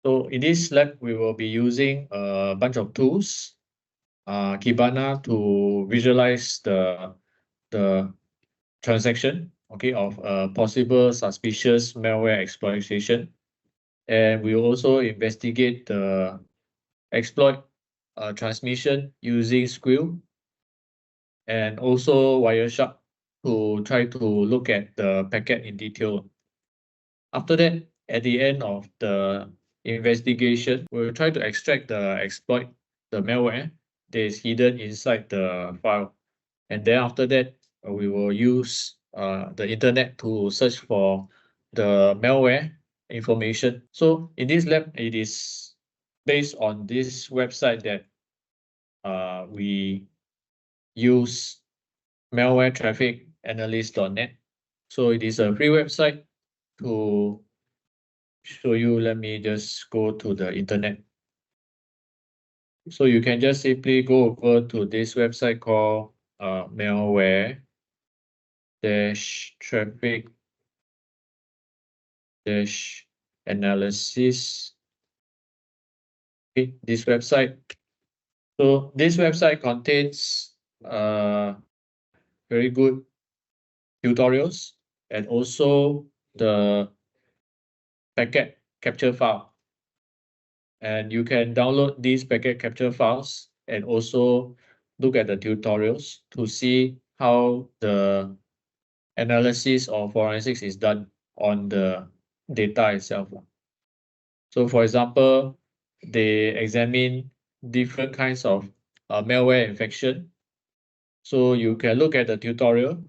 So in this lab, we will be using a bunch of tools, Kibana to visualize the transaction, okay, of possible suspicious malware exploitation. And we will also investigate the exploit transmission using SCO and also Wireshark to try to look at the packet in detail. After that, at the end of the investigation, we'll try to extract the exploit, the malware that is hidden inside the file. And then after that, we will use the internet to search for the malware information. So in this lab, it is based on this website that we use malware traffic analyst.net. So it is a free website. To show you, let me just go to the internet. So you can just simply go over to this website called malware traffic analysis. Okay, this website. So this website contains very good tutorials and also the packet capture file. And you can download these packet capture files and also look at the tutorials to see how the analysis or forensics is done on the data itself. So for example, they examine different kinds of malware infection. So you can look at the tutorial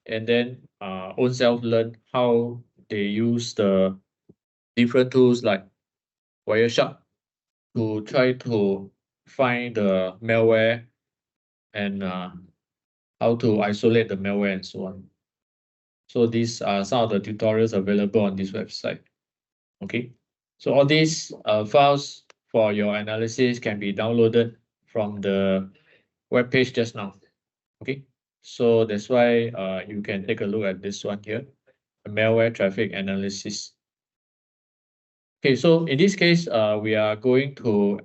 and then own self learn how they use the different tools like Wireshark to try to find the malware and how to isolate the malware and so on. So these are some of the tutorials available on this website. Okay, so all these files for your analysis can be downloaded from the web page just now. Okay, so that's why you can take a look at this one here, malware traffic analysis. Okay, so in this case, we are going to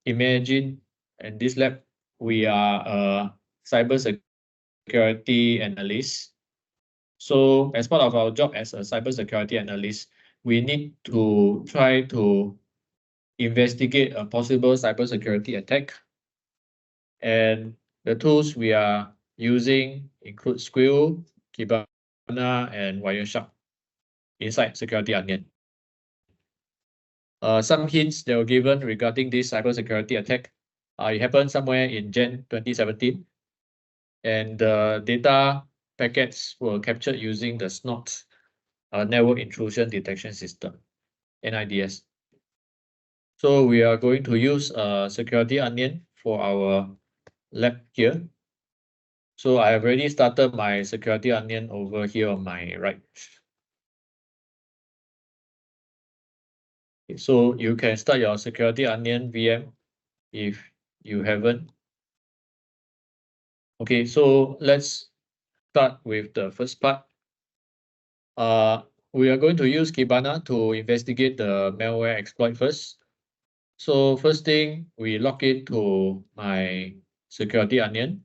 imagine in this lab, we are a cybersecurity analyst. So as part of our job as a cybersecurity analyst, we need to try to investigate a possible cybersecurity attack. And the tools we are using include SCO, Kibana, and Wireshark inside Security Onion. Some hints that were given regarding this cybersecurity attack. It happened somewhere in Jan 2017, and the data packets were captured using the SNOT Network Intrusion Detection System, NIDS. So we are going to use Security Onion for our lab here. So I have already started my Security Onion over here on my right. So you can start your Security Onion VM if you haven't. Okay, so let's start with the first part. We are going to use Kibana to investigate the malware exploit first. So first thing, we log into my Security Onion.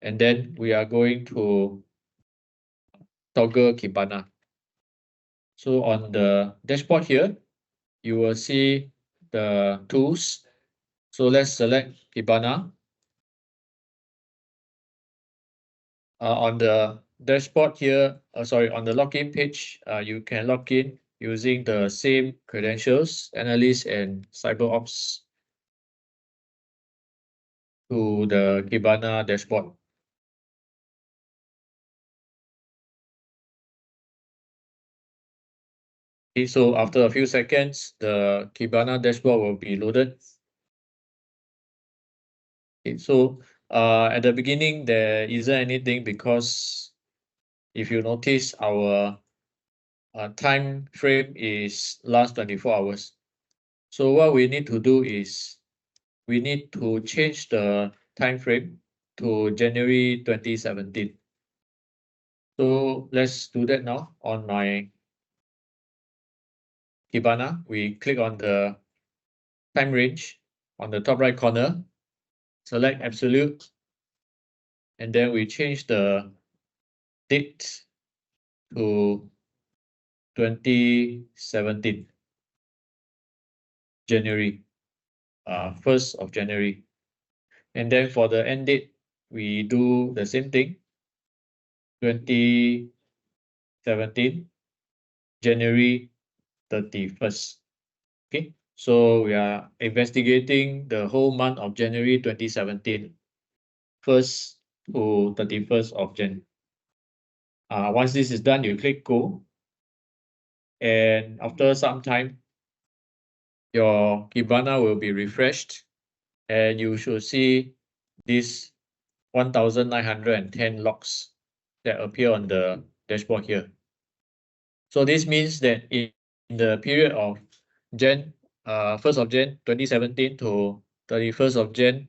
And then we are going to toggle Kibana. So on the dashboard here, you will see the tools. So let's select Kibana. On the dashboard here, on the login page, you can log in using the same credentials, analyst and CyberOps, to the Kibana dashboard. Okay, so after a few seconds, the Kibana dashboard will be loaded. Okay, so at the beginning, there isn't anything because if you notice, our time frame is last 24 hours. So what we need to do is we need to change the time frame to January 2017. So let's do that now on my Kibana, we click on the time range on the top right corner, select absolute, and then we change the date to 2017, January, 1st of January. And then for the end date, we do the same thing, 2017, January 31st. Okay, so we are investigating the whole month of January 2017, 1st to 31st of Jan. Once this is done, you click go. And after some time, your Kibana will be refreshed and you should see this 1910 logs that appear on the dashboard here. So this means that in the period of 1st of Jan 2017 to 31st of Jan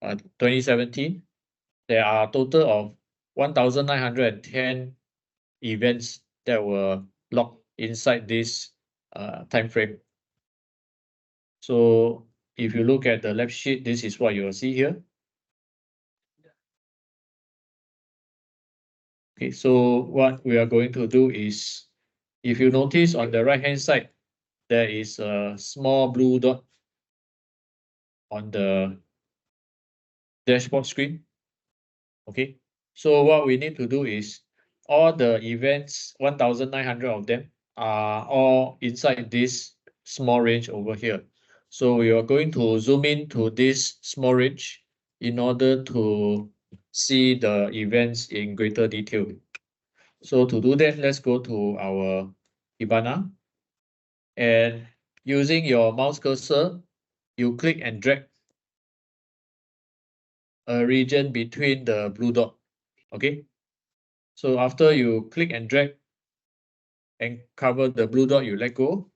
2017, there are a total of 1910 events that were logged inside this time frame. So if you look at the left sheet, this is what you will see here. Okay, so what we are going to do is, if you notice on the right hand side, there is a small blue dot on the dashboard screen. Okay, so what we need to do is all the events, 1900 of them, are all inside this small range over here. So we are going to zoom in to this small range in order to see the events in greater detail. So to do that, let's go to our Kibana, and using your mouse cursor, you click and drag a region between the blue dot. Okay, so after you click and drag and cover the blue dot, you let go,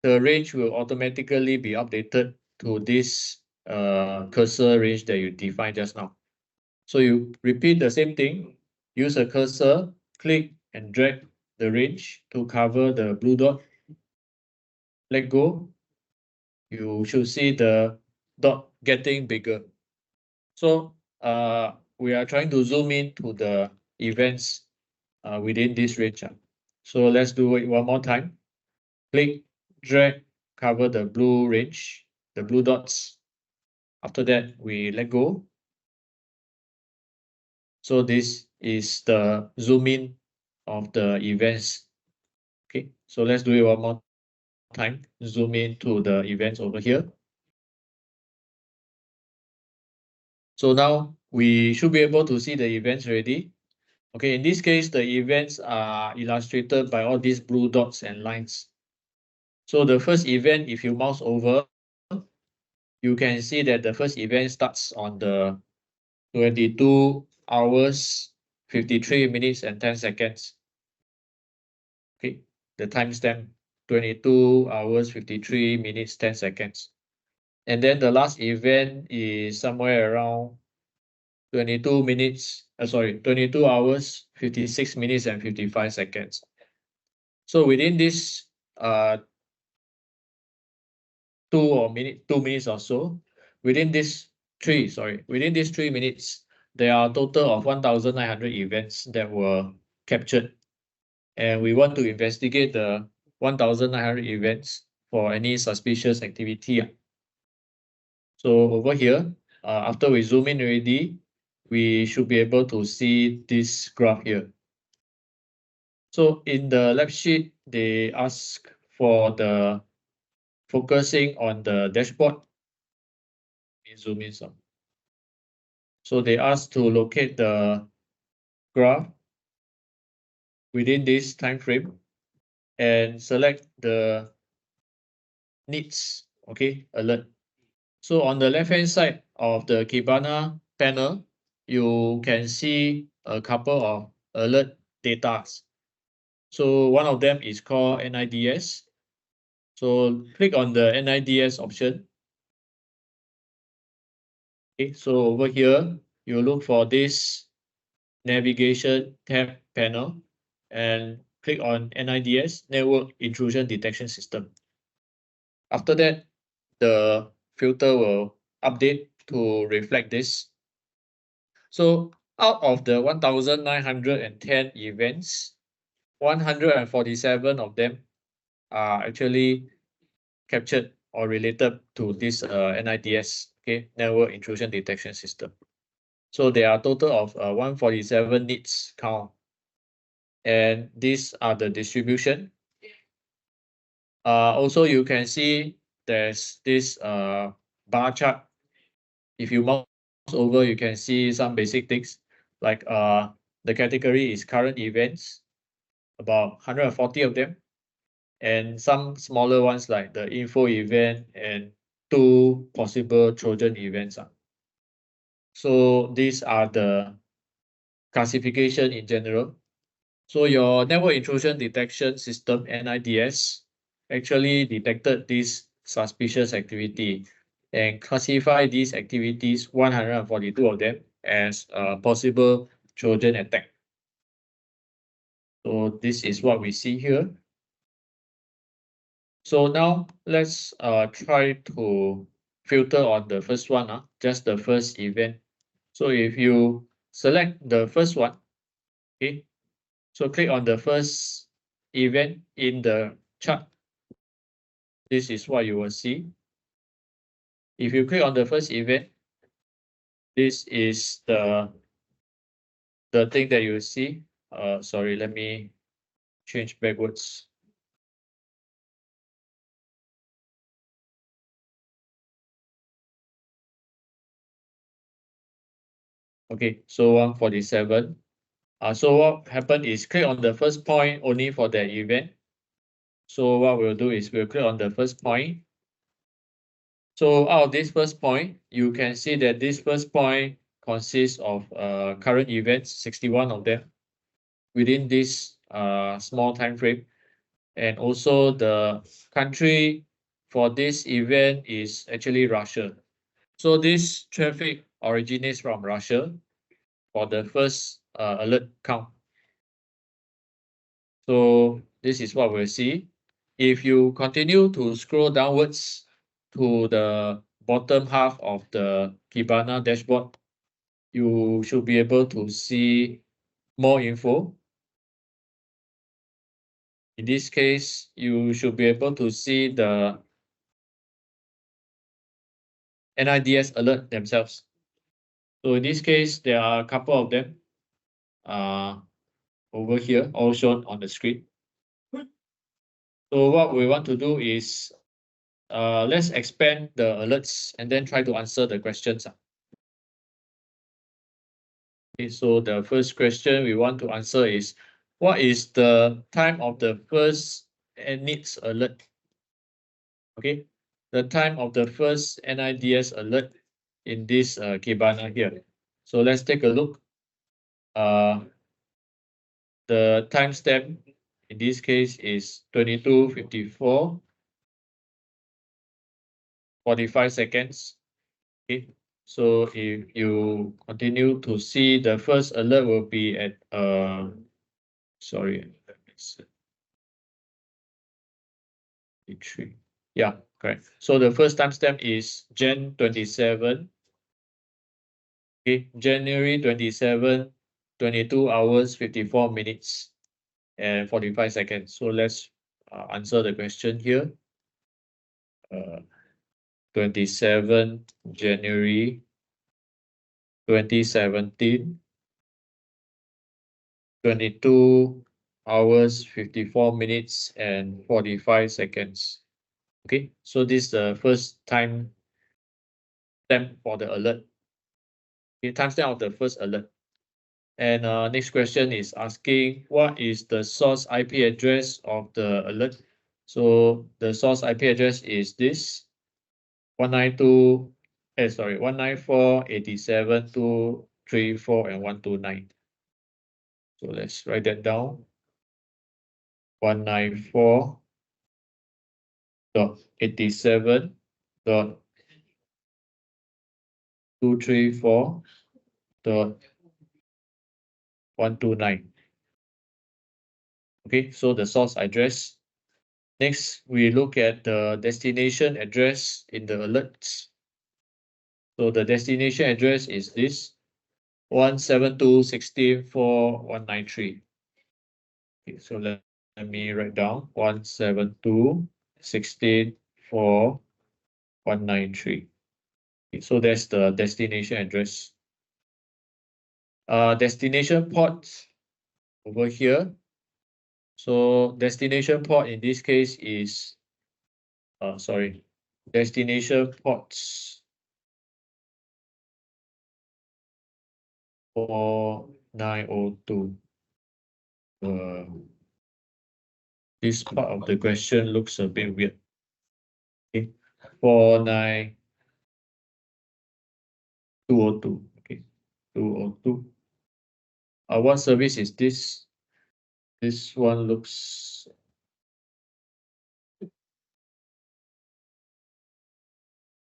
the range will automatically be updated to this cursor range that you defined just now. So you repeat the same thing, use a cursor, click and drag the range to cover the blue dot, let go, you should see the dot getting bigger. So we are trying to zoom in to the events within this range. So let's do it one more time. Click, drag, cover the blue range, the blue dots. After that, we let go. So this is the zoom in of the events. Okay, so let's do it one more time. Zoom in to the events over here. So now we should be able to see the events already. Okay, in this case, the events are illustrated by all these blue dots and lines. So the first event, if you mouse over, you can see that the first event starts on the 22 hours, 53 minutes and 10 seconds. Okay, the timestamp 22 hours, 53 minutes, 10 seconds. And then the last event is somewhere around 22 minutes, 22 hours, 56 minutes and 55 seconds. So within this 2 minutes or so, within these 3 minutes, there are a total of 1900 events that were captured. And we want to investigate the 1900 events for any suspicious activity. So over here, after we zoom in already, we should be able to see this graph here. So in the left sheet, they ask for the focusing on the dashboard. Zoom in some. So they ask to locate the graph within this time frame and select the needs, okay, alert. So on the left-hand side of the Kibana panel, you can see a couple of alert data. So one of them is called NIDS. So click on the NIDS option. Okay, so over here, you look for this navigation tab panel and click on NIDS, Network Intrusion Detection System. After that, the filter will update to reflect this. So out of the 1,910 events, 147 of them are actually captured or related to this NIDS, okay, Network Intrusion Detection System. So there are a total of 147 NIDS count. And these are the distribution. Also, you can see there's this bar chart. If you mouse over, you can see some basic things like the category is current events, about 140 of them, and some smaller ones like the info event and 2 possible Trojan events. So these are the classification in general. So your network intrusion detection system, NIDS, actually detected this suspicious activity and classify these activities, 142 of them, as a possible Trojan attack. So this is what we see here. So now let's try to filter on the first one, just the first event. So if you select the first one, okay, so click on the first event in the chart. This is what you will see. If you click on the first event, this is the thing that you see. Sorry, let me change backwards. Okay, so 147. So what happened is click on the first point only for that event. So what we'll do is we'll click on the first point. So out of this first point, you can see that this first point consists of current events, 61 of them within this small time frame. And also the country for this event is actually Russia. So this traffic originates from Russia for the first alert count. So this is what we'll see. If you continue to scroll downwards to the bottom half of the Kibana dashboard, you should be able to see more info. In this case, you should be able to see the NIDS alert themselves. So in this case, there are a couple of them over here, all shown on the screen. So what we want to do is let's expand the alerts and then try to answer the questions. Okay, so the first question we want to answer is, what is the time of the first NIDS alert? Okay, the time of the first NIDS alert in this Kibana here. So let's take a look. The timestamp in this case is 22:54, 45 seconds. Okay, so if you continue to see, the first alert will be at sorry, it's 3. Yeah, correct. So the first timestamp is Jan 27. Okay, January 27, 22 hours, 54 minutes and 45 seconds. So let's answer the question here. 27 January 2017, 22 hours, 54 minutes and 45 seconds. Okay, so this is the first time stamp for the alert. Okay, timestamp of the first alert. And next question is asking, what is the source IP address of the alert? So the source IP address is this 194.87.234 and 129. So let's write that down. 194.87.234.129. Okay, so the source address. Next, we look at the destination address in the alerts. So the destination address is this 172.16.4.193. Okay, so let me write down 172.16.4.193. Okay, so that's the destination address. Destination port over here. So destination port in this case is sorry, destination ports 4902. Uh, this part of the question looks a bit weird. Okay, 49202. Okay, 202. What service is this? This one looks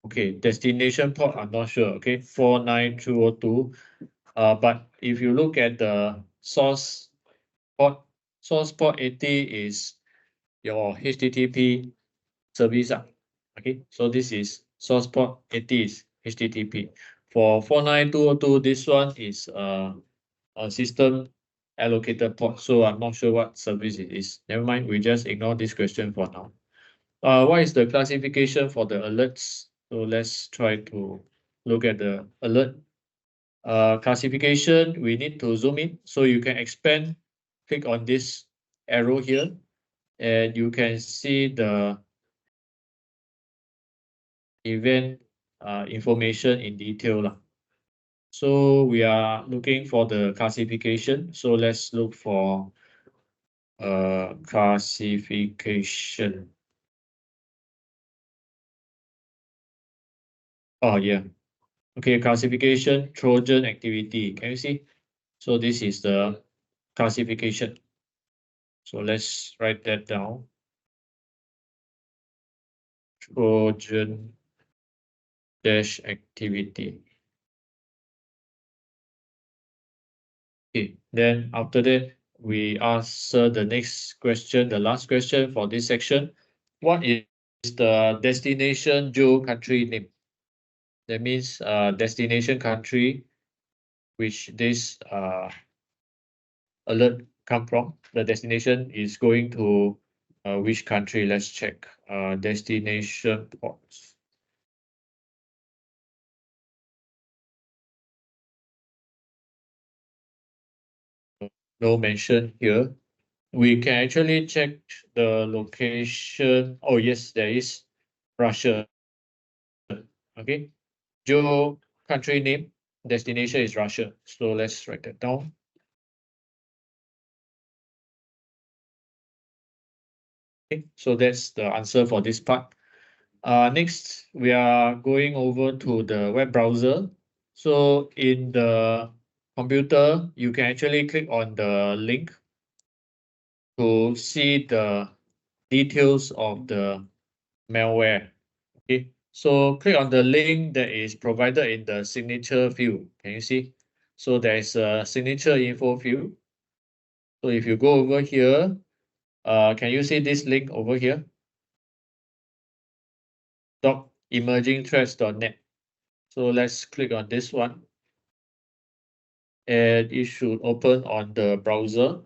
okay. Destination port, I'm not sure. Okay, 49202. But if you look at the port, source port 80 is your HTTP service. Okay, so this is source port 80 is HTTP. For 49202, this one is a system allocated port. So I'm not sure what service it is. Never mind, we just ignore this question for now. What is the classification for the alerts? So let's try to look at the alert. Classification, we need to zoom in. So you can expand, click on this arrow here, and you can see the event information in detail lah. So we are looking for the classification. So let's look for classification. Oh yeah. Okay, classification Trojan activity. Can you see? So this is the classification. So let's write that down. Trojan dash activity. Okay, then after that, we answer the next question, the last question for this section. What is the destination geo country name? That means destination country which this alert come from. The destination is going to which country? Let's check. Destination ports. No mention here. We can actually check the location. Oh yes, there is Russia. Okay. Geo country name, destination is Russia. So let's write that down. Okay, so that's the answer for this part. Next, we are going over to the web browser. So in the computer, you can actually click on the link to see the details of the malware. Okay, so click on the link that is provided in the signature field. Can you see? So there is a signature info field. So if you go over here, can you see this link over here? Emergingthreats.net. So let's click on this one. And it should open on the browser.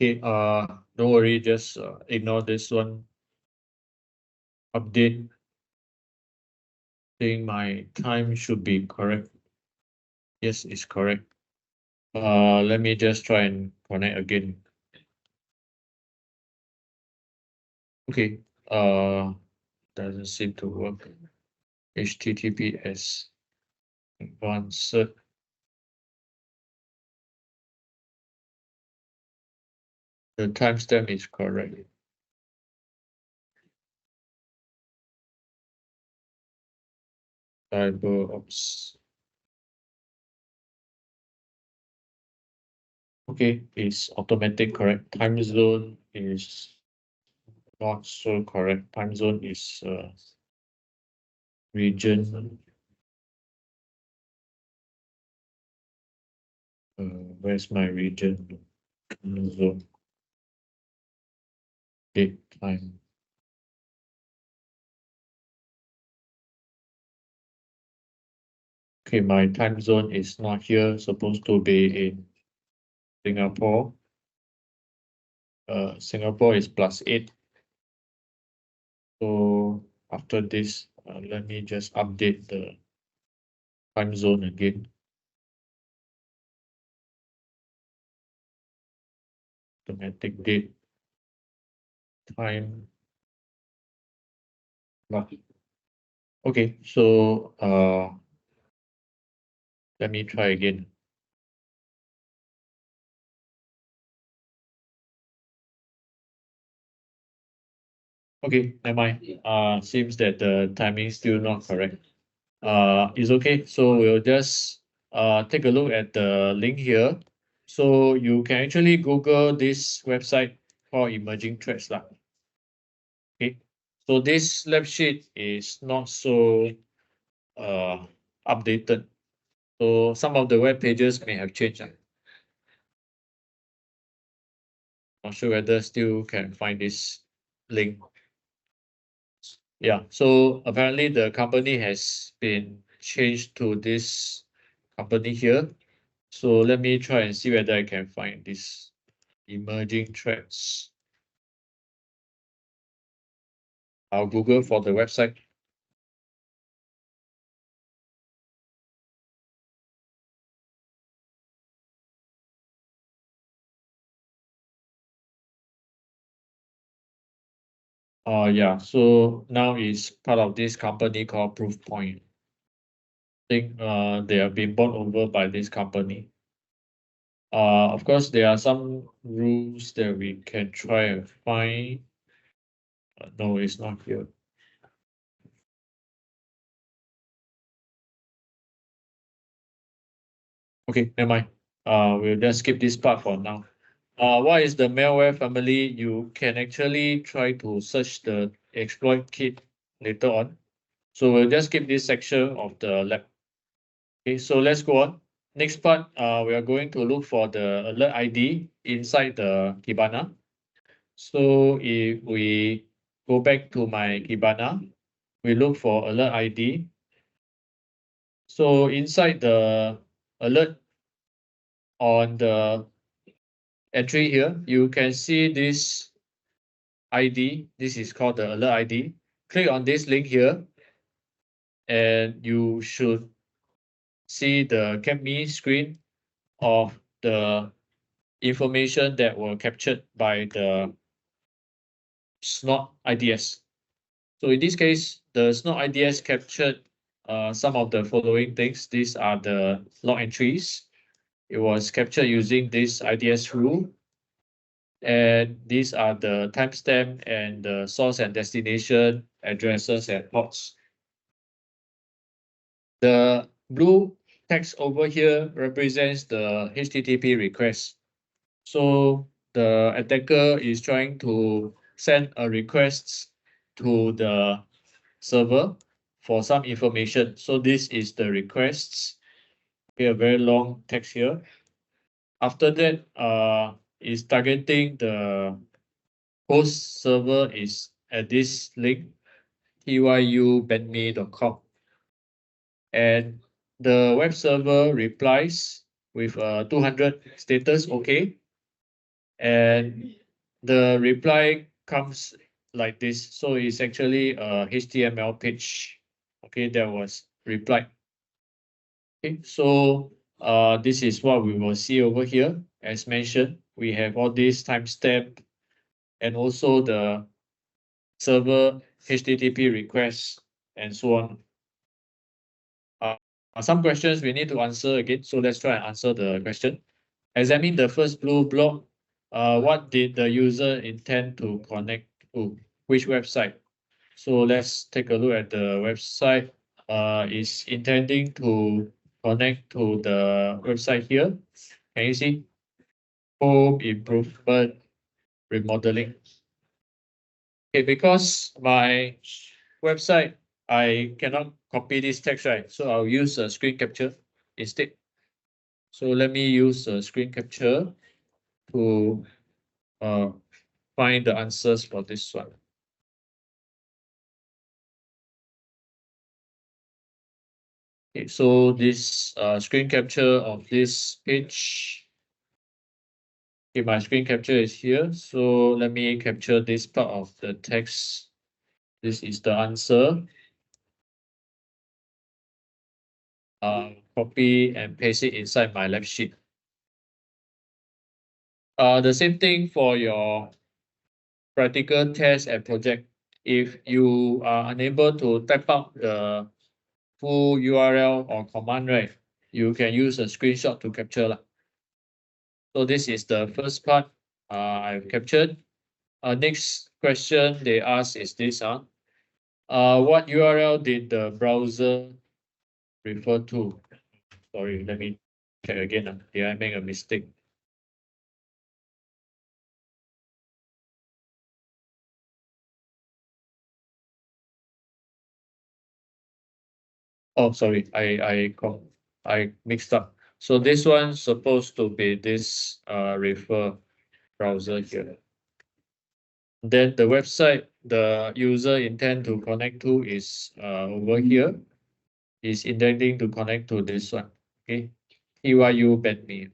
Okay, don't worry, just ignore this one. Update. I think my time should be correct. Yes, it's correct. Let me just try and connect again. Okay, doesn't seem to work. HTTPS advanced. The timestamp is correct. CyberOps. Okay, it's automatic correct. Time zone is not so correct. Time zone is region. Where's my region? Zone. Date, time. Okay, my time zone is not here, supposed to be in Singapore. Singapore is +8. So after this, let me just update the time zone again. Automatic date, time. Okay, so let me try again. Okay, never mind. Seems that the timing is still not correct. It's okay. So we'll just take a look at the link here. So you can actually Google this website called Emerging Threats lah. Okay. So this lab sheet is not so updated. So some of the web pages may have changed. Not sure whether still can find this link. Yeah, so apparently the company has been changed to this company here. So let me try and see whether I can find this emerging threats. I'll Google for the website. Yeah, so now it's part of this company called Proofpoint. I think they have been bought over by this company. Of course, there are some rules that we can try and find. No, it's not here. Okay, never mind. We'll just skip this part for now. What is the malware family? You can actually try to search the exploit kit later on. So we'll just skip this section of the lab. Okay, so let's go on. Next part, we are going to look for the alert ID inside the Kibana. So if we go back to my Kibana, we look for alert ID. So inside the alert on the entry here, you can see this ID. This is called the alert ID. Click on this link here, and you should see the CapMe screen of the information that were captured by the snot IDS. So in this case, the snot IDS captured some of the following things. These are the log entries. It was captured using this IDS rule. And these are the timestamp and the source and destination addresses and ports. The blue text over here represents the HTTP request. So the attacker is trying to send a request to the server for some information. So this is the requests. Okay, a very long text here. After that, is targeting the host server is at this link, tyubandme.com. And the web server replies with 200 status okay. And the reply comes like this. So it's actually a HTML page. Okay, that was replied. Okay, so this is what we will see over here. As mentioned, we have all these timestamp and also the server HTTP requests and so on. Some questions we need to answer again. So let's try and answer the question. Examine the first blue block. What did the user intend to connect to? Which website? So let's take a look at the website. Is intending to connect to the website here. Can you see? Home improvement remodeling. Okay, because my website, I cannot copy this text, right? So I'll use a screen capture instead. So let me use a screen capture to find the answers for this one. Okay, so this screen capture of this page. Okay, my screen capture is here. So let me capture this part of the text. This is the answer. Copy and paste it inside my lab sheet. The same thing for your practical test and project. If you are unable to type out the full URL or command, right, you can use a screenshot to capture lah. So this is the first part I've captured. Next question they ask is this. What URL did the browser refer to? Sorry, let me check again. Did I make a mistake? Oh, sorry, I mixed up. So this one's supposed to be this refer browser here. Then the website the user intend to connect to is over here. Is intending to connect to this one. Okay, TYU me.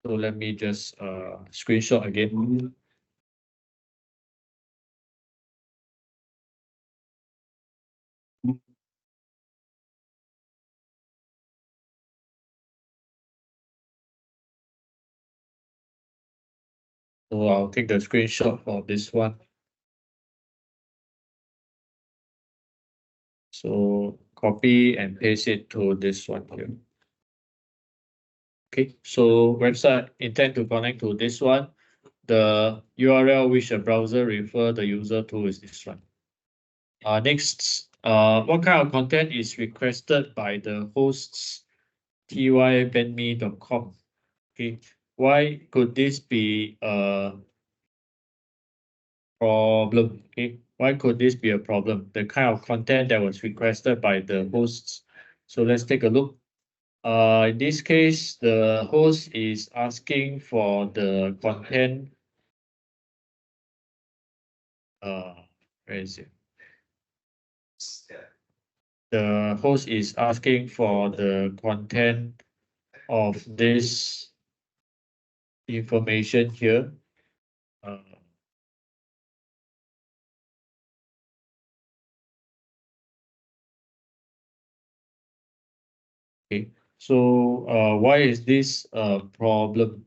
So let me just screenshot again. So I'll take the screenshot for this one. So copy and paste it to this one here. Okay, so website intend to connect to this one. The URL which the browser refer the user to is this one. Next, what kind of content is requested by the hosts tybandme.com? Okay, why could this be a problem? Okay, why could this be a problem? The kind of content that was requested by the hosts. So let's take a look. In this case, the host is asking for the content. Where is it? The host is asking for the content of this information here. Okay, so why is this a problem?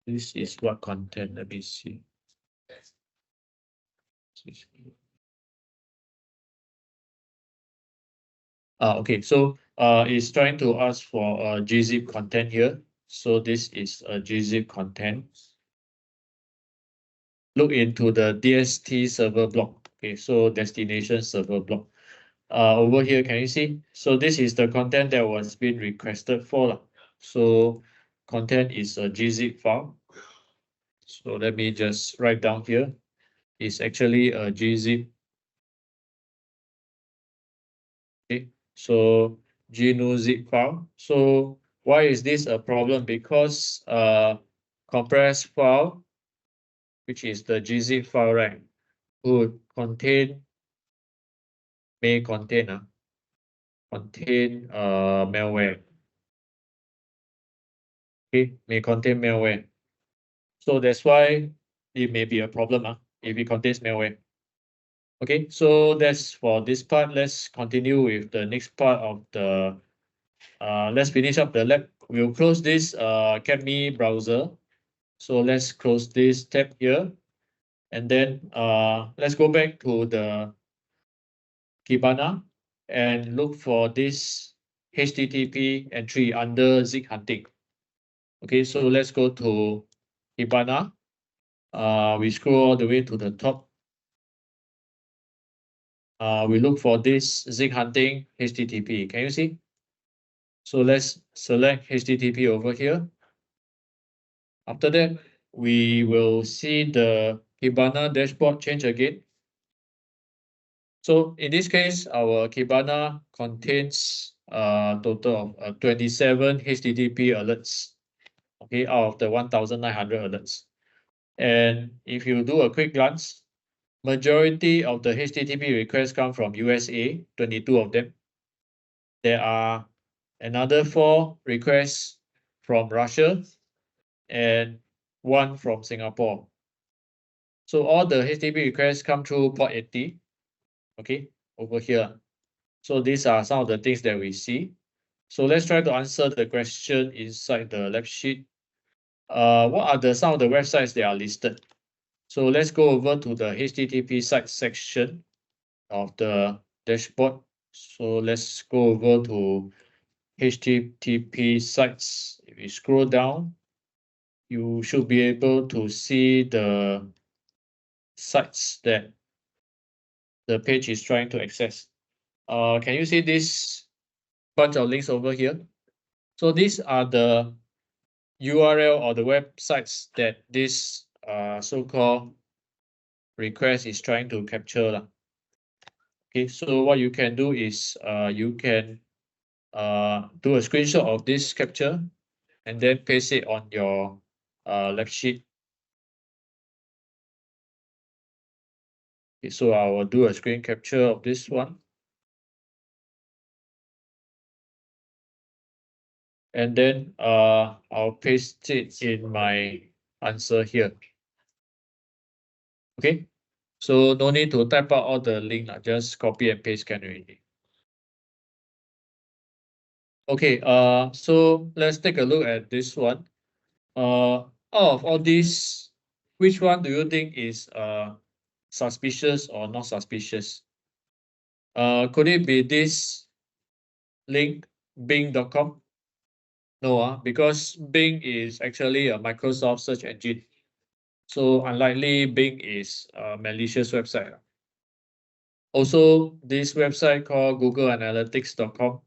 This is what content? Let me see. Okay, so it's trying to ask for a gzip content here. So this is a gzip content. Look into the DST server block. Okay, so destination server block. Over here, can you see? So this is the content that was being requested for. So content is a gzip file. So let me just write down here. It's actually a gzip. Okay, so GNU-zip file. So why is this a problem? Because compressed file, which is the gzip file, right, would contain may contain malware. Okay, may contain malware. So that's why it may be a problem if it contains malware. Okay, so that's for this part. Let's continue with the next part of the let's finish up the lab. We'll close this CapMe browser. So let's close this tab here. And then let's go back to the Kibana and look for this HTTP entry under zip hunting. Okay, so let's go to Kibana. We scroll all the way to the top. We look for this zip hunting HTTP. Can you see? So let's select HTTP over here. After that, we will see the Kibana dashboard change again. So in this case, our Kibana contains total of 27 HTTP alerts, okay, out of the 1,900 alerts. And if you do a quick glance, majority of the HTTP requests come from USA, 22 of them. There are another 4 requests from Russia and 1 from Singapore. So all the HTTP requests come through port 80, okay, over here. So these are some of the things that we see. So let's try to answer the question inside the lab sheet. What are some of the websites that are listed? So let's go over to the HTTP site section of the dashboard. So let's go over to HTTP sites. If you scroll down, you should be able to see the sites that the page is trying to access. Can you see this bunch of links over here? So these are the URL or the websites that this so-called request is trying to capture. Okay, so what you can do is you can do a screenshot of this capture and then paste it on your lab sheet. Okay, so I will do a screen capture of this one. And then I'll paste it in my answer here. Okay, so no need to type out all the link, just copy and paste can already. Okay, so let's take a look at this one. Out of all these, which one do you think is suspicious or not suspicious? Could it be this link, bing.com? No, because Bing is actually a Microsoft search engine. So unlikely Bing is a malicious website. Also, this website called googleanalytics.com.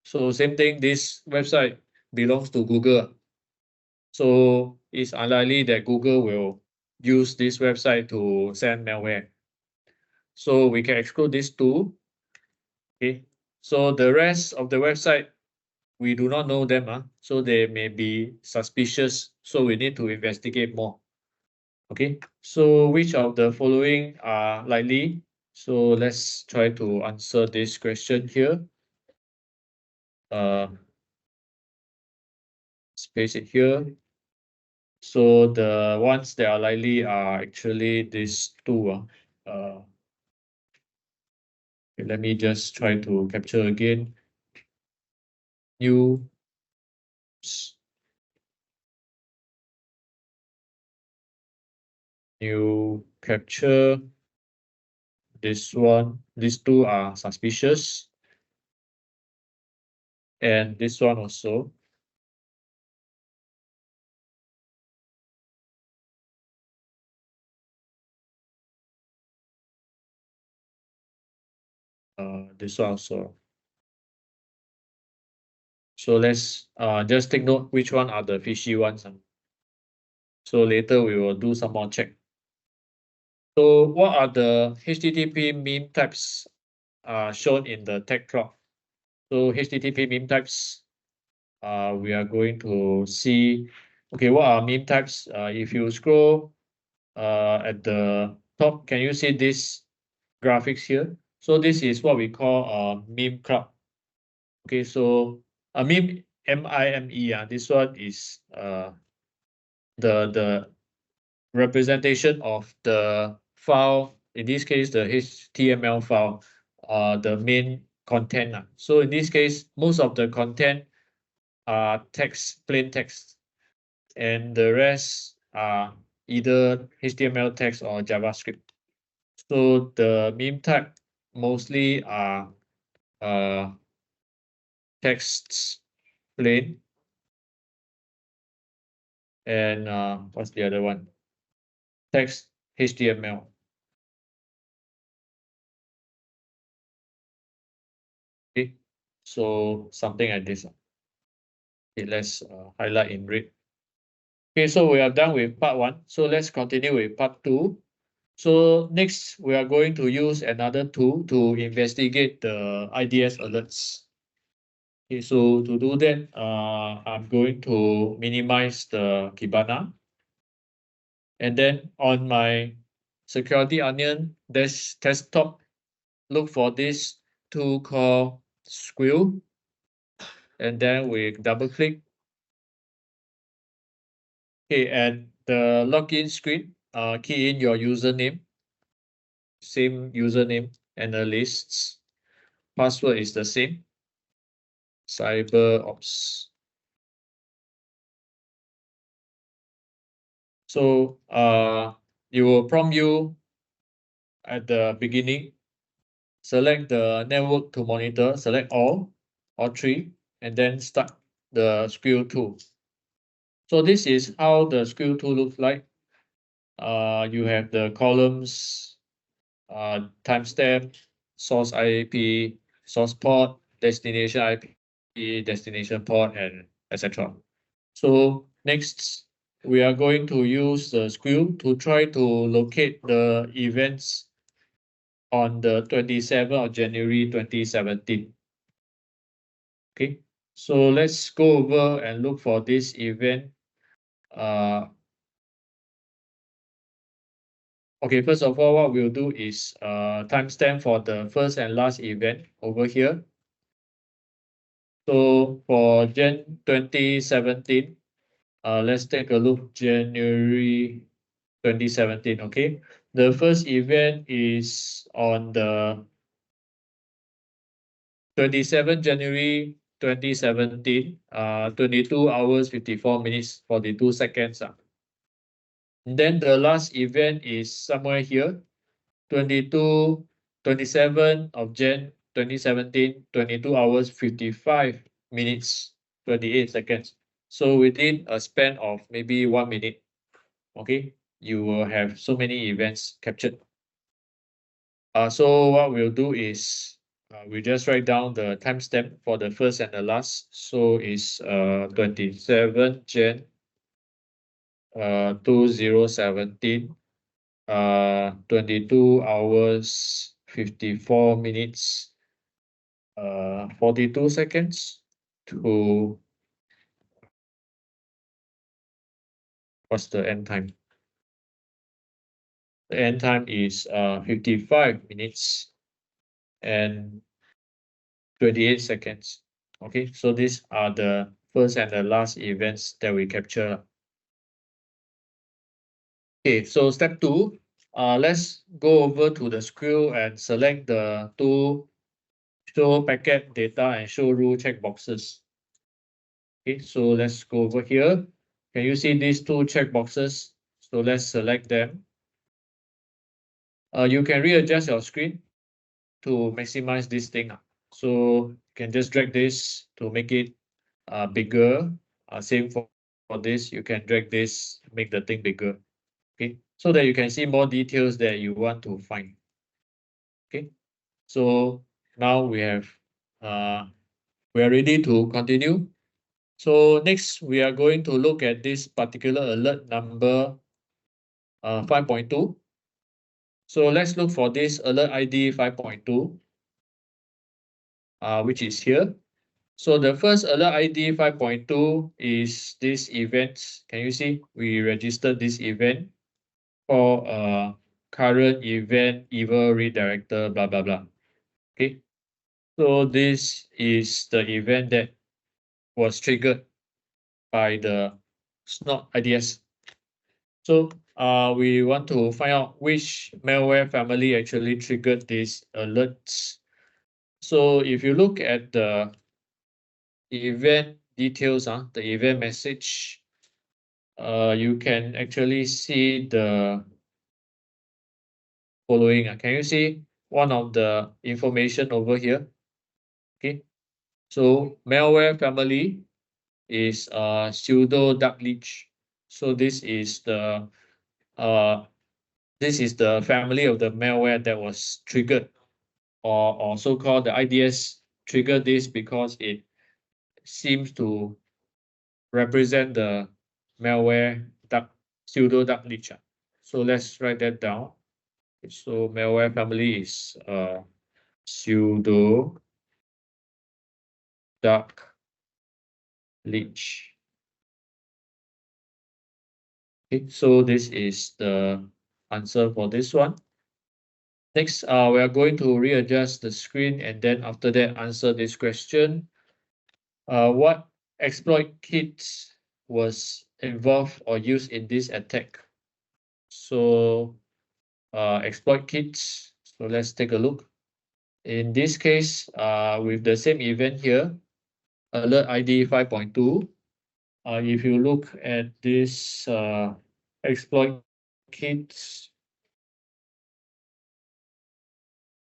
So same thing, this website belongs to Google. So it's unlikely that Google will use this website to send malware. So we can exclude these two. Okay. So the rest of the website, we do not know them. So they may be suspicious. So we need to investigate more. Okay. So which of the following are likely? So let's try to answer this question here. Space it here. So the ones that are likely are actually these two. Okay, let me just try to capture again. New capture. This one, these two are suspicious. And this one also. This one also. So let's just take note which one are the fishy ones. So later we will do some more check. So what are the HTTP meme types shown in the tech cloud? So HTTP meme types, we are going to see, okay, what are meme types? If you scroll at the top, can you see this graphics here? So this is what we call a meme cloud. Okay, so a meme, M-I-M-E, this one is the representation of the file, in this case, the HTML file, the main content. So in this case, most of the content are text, plain text, and the rest are either HTML text or JavaScript. So the meme type mostly are texts, plain, and what's the other one? Text HTML. Okay, so something like this. Okay, let's highlight in red. Okay, so we are done with part 1. So let's continue with part 2. So next, we are going to use another tool to investigate the IDS alerts. Okay, so to do that, I'm going to minimize the Kibana. And then on my security onion desktop, look for this tool called SCO. And then we double click. Okay, and the login screen, key in your username, same username, and the lists. Password is the same. CyberOps. So it will prompt you at the beginning. Select the network to monitor, select all three, and then start the SQL tool. So this is how the SQL tool looks like. You have the columns, timestamp, source IP, source port, destination IP, destination port, and etc. So next, we are going to use the SQL to try to locate the events on the 27th of January 2017. Okay, so let's go over and look for this event. Okay, first of all, what we'll do is timestamp for the first and last event over here. So for Jan 2017, let's take a look, January 2017, okay? The first event is on the 27 January 2017, 22 hours, 54 minutes, 42 seconds. And then the last event is somewhere here, 27 of Jan 2017, 22 hours, 55 minutes, 28 seconds. So within a span of maybe 1 minute, okay, you will have so many events captured. So what we'll do is we just write down the timestamp for the first and the last. So it's 27 Jan 2017, 22 hours, 54 minutes, 42 seconds to what's the end time? The end time is 55 minutes and 28 seconds. Okay, so these are the first and the last events that we capture. Okay, so step 2, let's go over to the screw and select the two show packet data and show rule checkboxes. Okay, so let's go over here. Can you see these two checkboxes? So let's select them. You can readjust your screen to maximize this thing. So you can just drag this to make it bigger. Same for this, you can drag this, make the thing bigger. Okay, so that you can see more details that you want to find. Okay, so now we are ready to continue. So next we are going to look at this particular alert number 5.2. So let's look for this alert ID 5.2, which is here. So the first alert ID 5.2 is this event. Can you see? We registered this event for current event evil redirector, blah, blah, blah. Okay. So this is the event that was triggered by the snot IDS. So we want to find out which malware family actually triggered these alerts. So if you look at the event details, the event message, you can actually see the following. Can you see one of the information over here? Okay, so malware family is pseudo dark leech. So this is the family of the malware that was triggered, or so-called the IDS triggered this because it seems to represent the malware pseudo dark leech. So let's write that down. So malware family is pseudo dark leech. Okay, so this is the answer for this one. Next, we are going to readjust the screen and then after that answer this question. What exploit kits was involved or used in this attack? So, exploit kits. So let's take a look. In this case, with the same event here, alert ID 5.2. If you look at this exploit kits,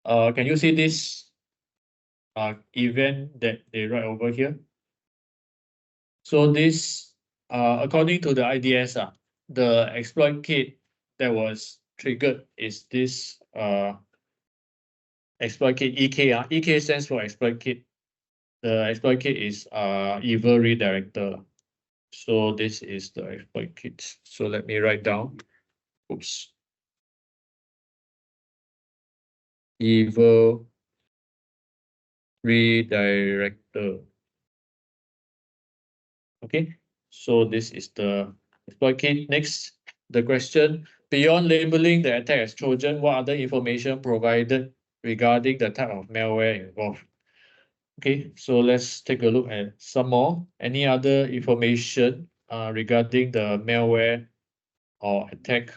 can you see this event that they write over here? So this, according to the IDS, the exploit kit that was triggered is this exploit kit EK. EK stands for exploit kit. The exploit kit is evil redirector. So this is the exploit kit. So let me write down. Oops. Evil redirector. Okay, so this is the exploit kit. Next, the question, beyond labeling the attack as Trojan, what other information provided regarding the type of malware involved? Okay, so let's take a look at some more. Any other information regarding the malware or attack?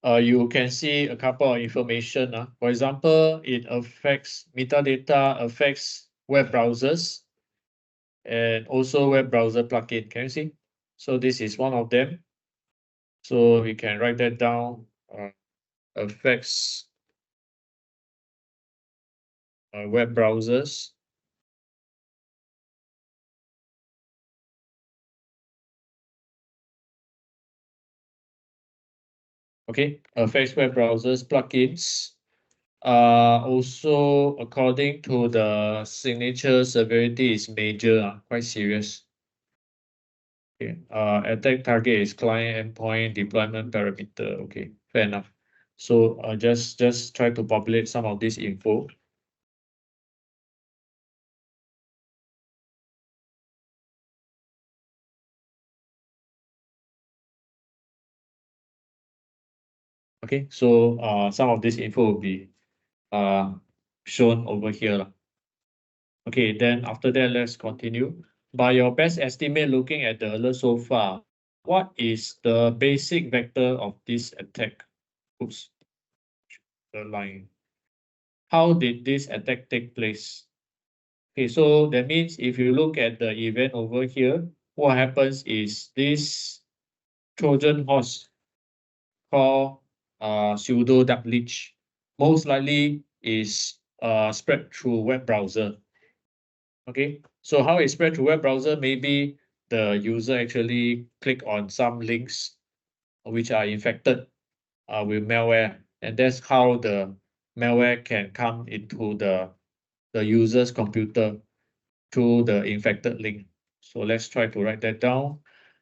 You can see a couple of information. For example, it affects metadata, affects web browsers, and also web browser plugin. Can you see? So this is one of them. So we can write that down. Affects web browsers. Okay, affects web browsers plugins. Also, according to the signature, severity is major, quite serious. Okay. Attack target is client endpoint deployment parameter. Okay, fair enough. So just try to populate some of this info. Okay, so some of this info will be shown over here. Okay, then after that, let's continue. By your best estimate, looking at the alert so far, what is the basic vector of this attack? Oops, the line. How did this attack take place? Okay, so that means if you look at the event over here, what happens is this Trojan horse called pseudo dark leech most likely is spread through web browser. Okay, so how it spread through web browser? Maybe the user actually click on some links which are infected with malware, and that's how the malware can come into the user's computer through the infected link. So let's try to write that down.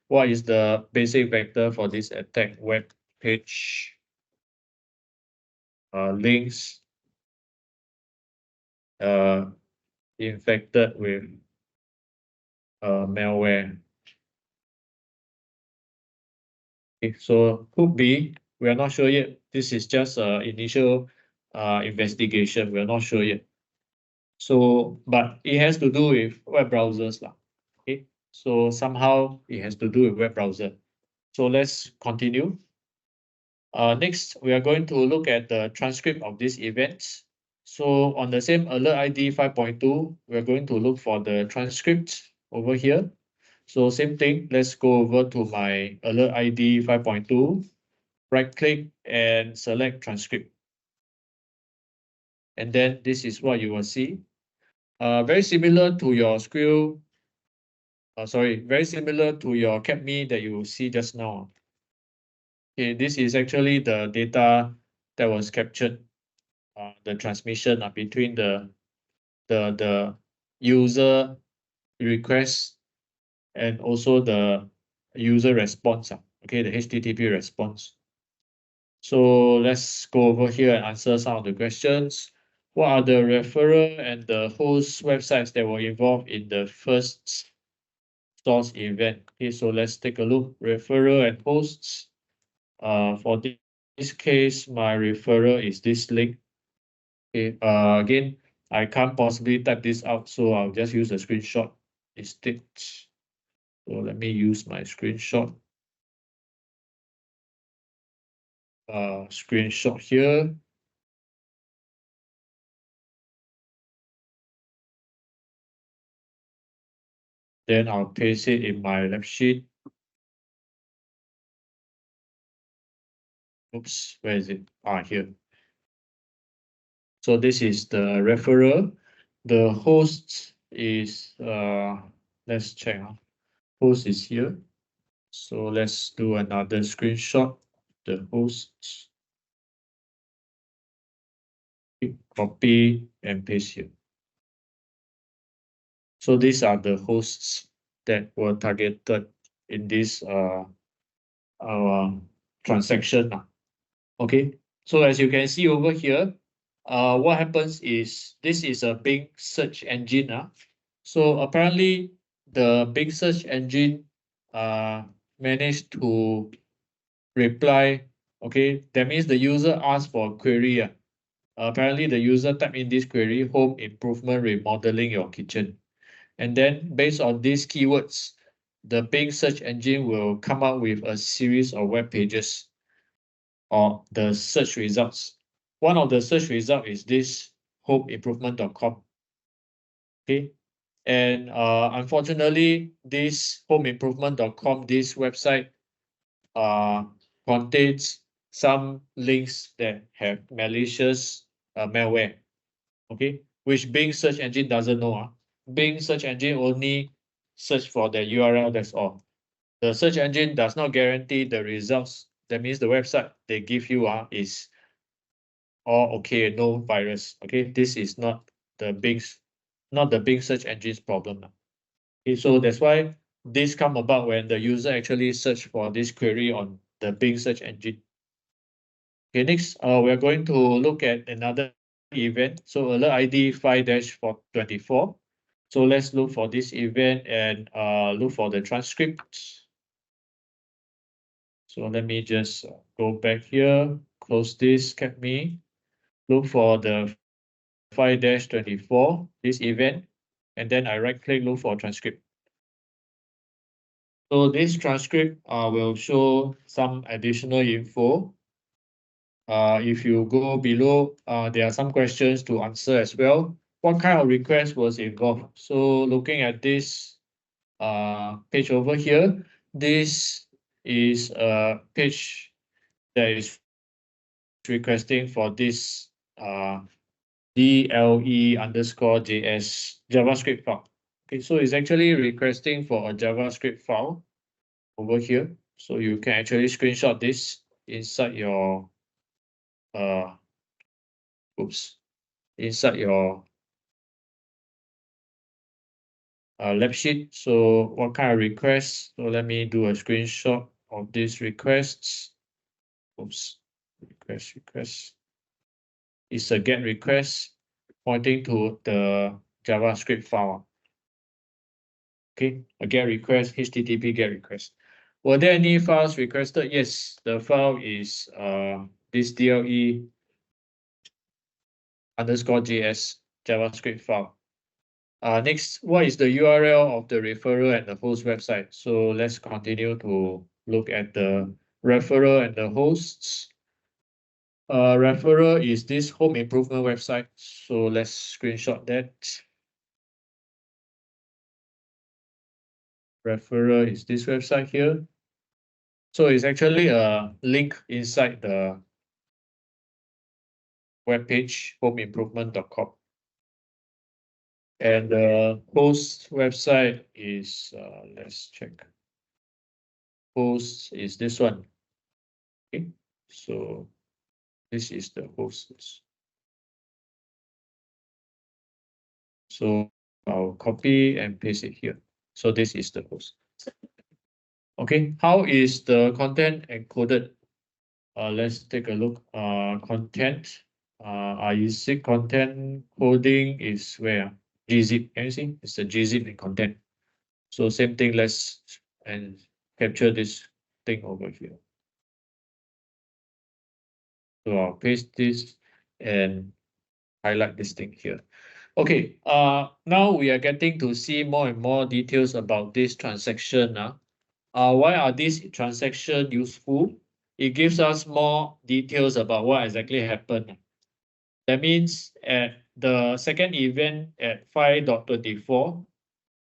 What is the basic vector for this attack? Web page links infected with malware. Okay, so could be, we are not sure yet. This is just initial investigation. We are not sure yet. So, but it has to do with web browsers lah. Okay, so somehow it has to do with web browser. So let's continue. Next, we are going to look at the transcript of this event. So on the same alert ID 5.2, we are going to look for the transcript over here. So same thing, let's go over to my alert ID 5.2, right click and select transcript. And then this is what you will see. Very similar to your squirrel, very similar to your CapMe that you see just now. Okay, this is actually the data that was captured, the transmission between the user request and also the user response. Okay, the HTTP response. So let's go over here and answer some of the questions. What are the referrer and the host websites that were involved in the first source event? Okay, so let's take a look. Referrer and hosts. For this case, my referrer is this link. Okay, again, I can't possibly type this out, so I'll just use a screenshot instead. So let me use my screenshot. Screenshot here. Then I'll paste it in my lab sheet. Oops, where is it? Here. So this is the referrer. The host is, let's check. Host is here. So let's do another screenshot. The hosts. Copy and paste here. So these are the hosts that were targeted in this transaction. Okay, so as you can see over here, what happens is this is a Bing search engine. So apparently the Bing search engine managed to reply. Okay, that means the user asked for a query. Apparently the user typed in this query, home improvement remodeling your kitchen. And then based on these keywords, the Bing search engine will come up with a series of web pages or the search results. One of the search results is this homeimprovement.com. Okay. And unfortunately, this homeimprovement.com, this website contains some links that have malicious malware. Okay, which Bing search engine doesn't know. Bing search engine only search for the URL, that's all. The search engine does not guarantee the results. That means the website they give you is all okay, no virus. Okay, this is not the Bing search engine's problem. Okay, so that's why this come about when the user actually search for this query on the Bing search engine. Okay, next, we're going to look at another event. So alert ID 5-24. So let's look for this event and look for the transcript. So let me just go back here, close this, cap me, look for the 5-24, this event, and then I right click, look for transcript. So this transcript will show some additional info. If you go below, there are some questions to answer as well. What kind of request was involved? So looking at this page over here, this is a page that is requesting for this DLE_JS JavaScript file. Okay, so it's actually requesting for a JavaScript file over here. So you can actually screenshot this inside your inside your lab sheet. So what kind of requests? So let me do a screenshot of these requests. Request. It's a GET request pointing to the JavaScript file. Okay, a GET request, HTTP GET request. Were there any files requested? Yes, the file is this DLE_JS JavaScript file. Next, what is the URL of the referrer and the host website? So let's continue to look at the referrer and the hosts. Referrer is this home improvement website. So let's screenshot that. Referrer is this website here. So it's actually a link inside the web page homeimprovement.com. And the host website is, let's check. Host is this one. Okay, so this is the host. So I'll copy and paste it here. So this is the host. Okay, how is the content encoded? Let's take a look. Content. IUC content coding is where? gzip. Can you see? It's the gzip in content. So same thing. Let's and capture this thing over here. So I'll paste this and highlight this thing here. Okay, now we are getting to see more and more details about this transaction. Why are these transactions useful? It gives us more details about what exactly happened. That means at the second event at 5.24,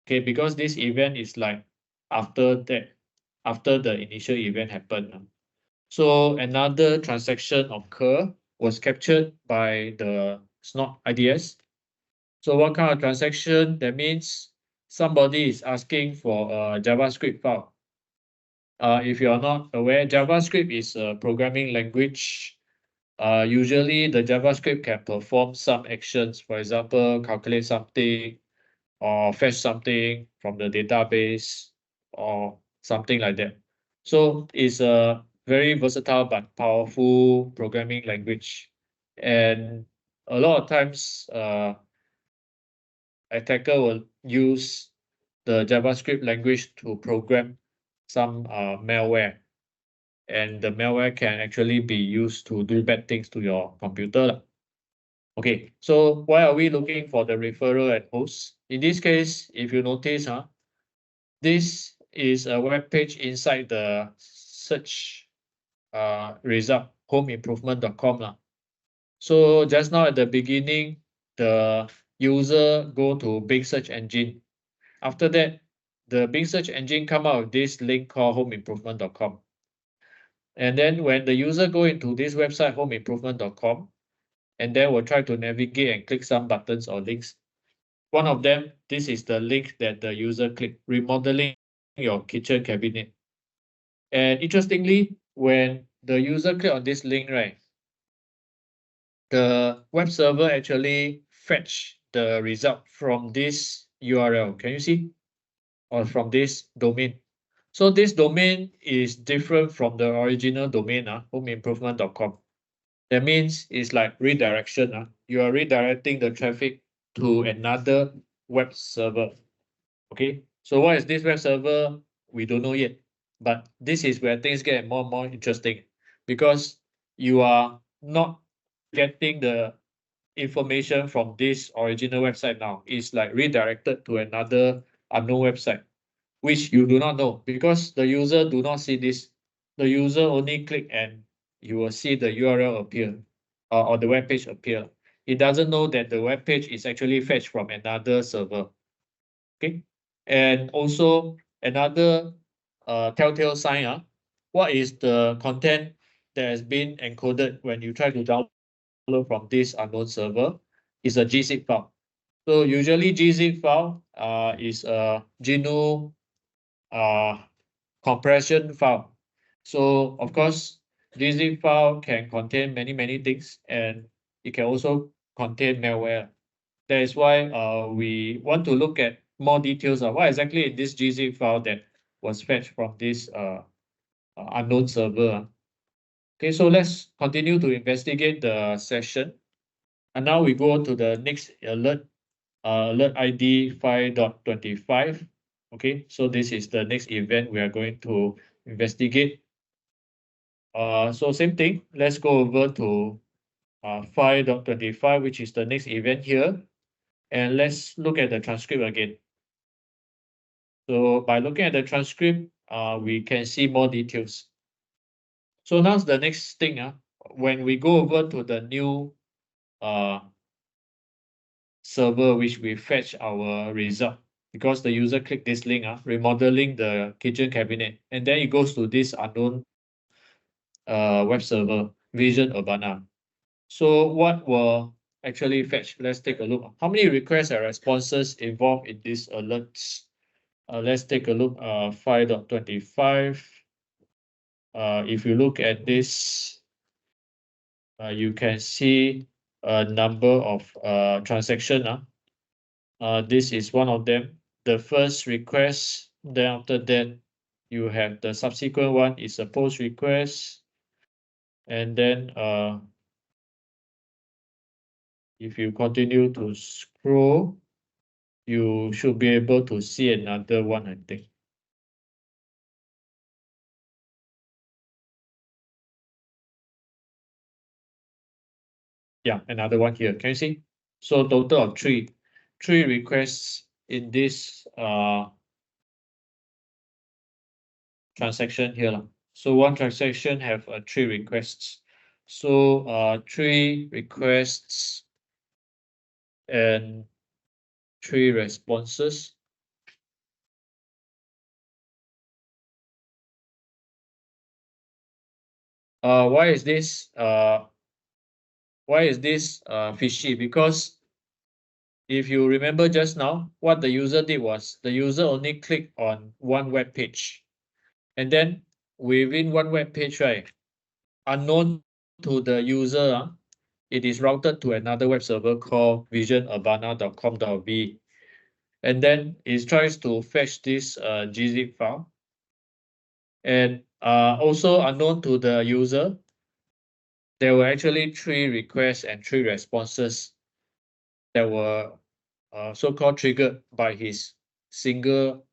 okay, because this event is like after that, after the initial event happened. So another transaction occur was captured by the SNOT IDS. So what kind of transaction? That means somebody is asking for a JavaScript file. If you are not aware, JavaScript is a programming language. Usually the JavaScript can perform some actions, for example, calculate something or fetch something from the database or something like that. So it's a very versatile but powerful programming language. And a lot of times, attacker will use the JavaScript language to program some malware. And the malware can actually be used to do bad things to your computer. Okay, so why are we looking for the referral and host? In this case, if you notice, this is a web page inside the search result, homeimprovement.com. So just now at the beginning, the user go to Bing search engine. After that, the Bing search engine come out with this link called homeimprovement.com. And then when the user go into this website, homeimprovement.com, and then will try to navigate and click some buttons or links. One of them, this is the link that the user clicked, remodeling your kitchen cabinet. And interestingly, when the user click on this link, right, the web server actually fetch the result from this URL. Can you see? Or from this domain. So this domain is different from the original domain, homeimprovement.com. That means it's like redirection. You are redirecting the traffic to another web server. Okay, so what is this web server? We don't know yet. But this is where things get more and more interesting because you are not getting the information from this original website now. It's like redirected to another unknown website, which you do not know because the user do not see this. The user only click and you will see the URL appear or the web page appear. It doesn't know that the web page is actually fetched from another server. Okay, and also another telltale sign. What is the content that has been encoded when you try to download from this unknown server? Is a gzip file. So usually gzip file is a GNU compression file. So of course, gzip file can contain many things, and it can also contain malware. That is why we want to look at more details of what exactly in this gzip file that was fetched from this unknown server. Okay, so let's continue to investigate the session. And now we go to the next alert, alert ID 5.25. Okay, so this is the next event we are going to investigate. So same thing, let's go over to 5.25, which is the next event here. And let's look at the transcript again. So by looking at the transcript, we can see more details. So now's the next thing. When we go over to the new server, which we fetch our result, because the user click this link, remodeling the kitchen cabinet, and then it goes to this unknown web server, Vision Urbana. So what will actually fetch? Let's take a look. How many requests and responses involved in these alerts? Let's take a look. 5.25. If you look at this, you can see a number of transaction. This is one of them. The first request, then after that, you have the subsequent one is a post request. And then if you continue to scroll, you should be able to see another one, I think. Yeah, another one here. Can you see? So total of three requests in this transaction here. So one transaction have three requests. So three requests and three responses. Why is this fishy? Because if you remember just now, what the user did was the user only clicked on one web page. And then within one web page, right, unknown to the user, it is routed to another web server called visionurbana.com.v. And then it tries to fetch this gzip file. And also unknown to the user, there were actually three requests and three responses that were so-called triggered by his single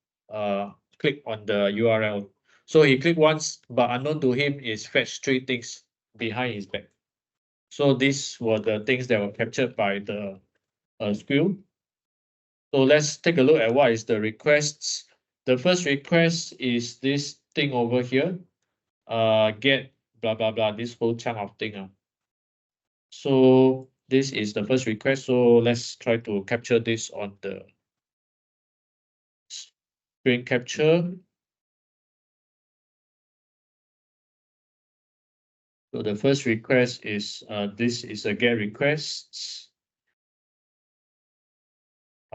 click on the URL. So he clicked once, but unknown to him is fetch three things behind his back. So these were the things that were captured by the SCO. So let's take a look at what is the requests. The first request is this thing over here, get blah blah blah, this whole chunk of thing. So this is the first request. So let's try to capture this on the screen capture. So the first request is this is a get request.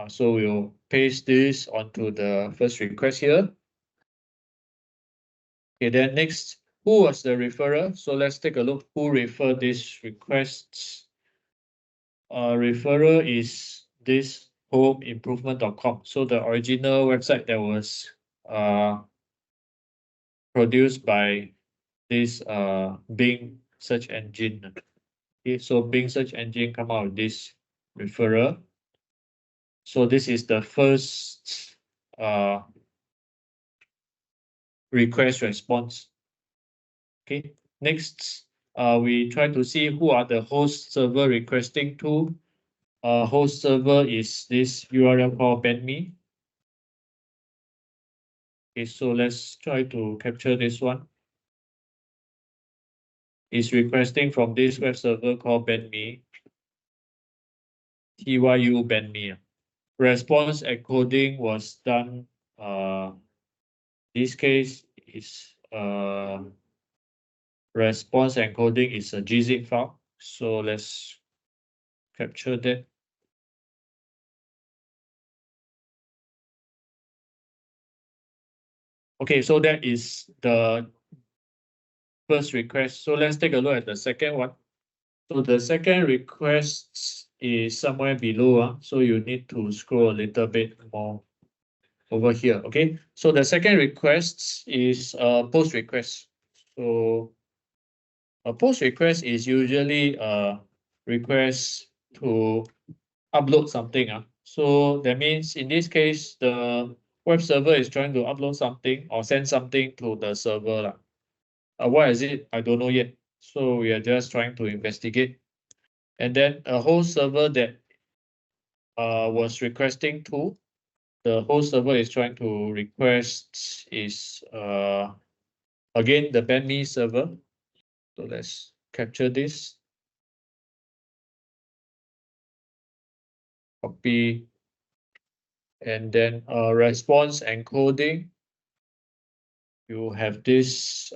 So we'll paste this onto the first request here. Okay, then next, who was the referrer? So let's take a look who referred these requests. Referrer is this homeimprovement.com. So the original website that was produced by this Bing search engine. Okay, so Bing search engine come out with this referrer. So this is the first request response. Okay, next we try to see who are the host server requesting to. Host server is this URL called bandme. Okay, so let's try to capture this one. It's requesting from this web server called bandme. TYU bandme. Response encoding was done. This case is response encoding is a gzip file. So let's capture that. Okay, so that is the first request. So let's take a look at the second one. So the second request is somewhere below. So you need to scroll a little bit more over here. Okay, so the second request is a post request. So a post request is usually a request to upload something. So that means in this case, the web server is trying to upload something or send something to the server. What is it? I don't know yet. So we are just trying to investigate. And then a host server that was requesting to, the host server is trying to request is again the bandme server. So let's capture this. Copy. And then response encoding. You have this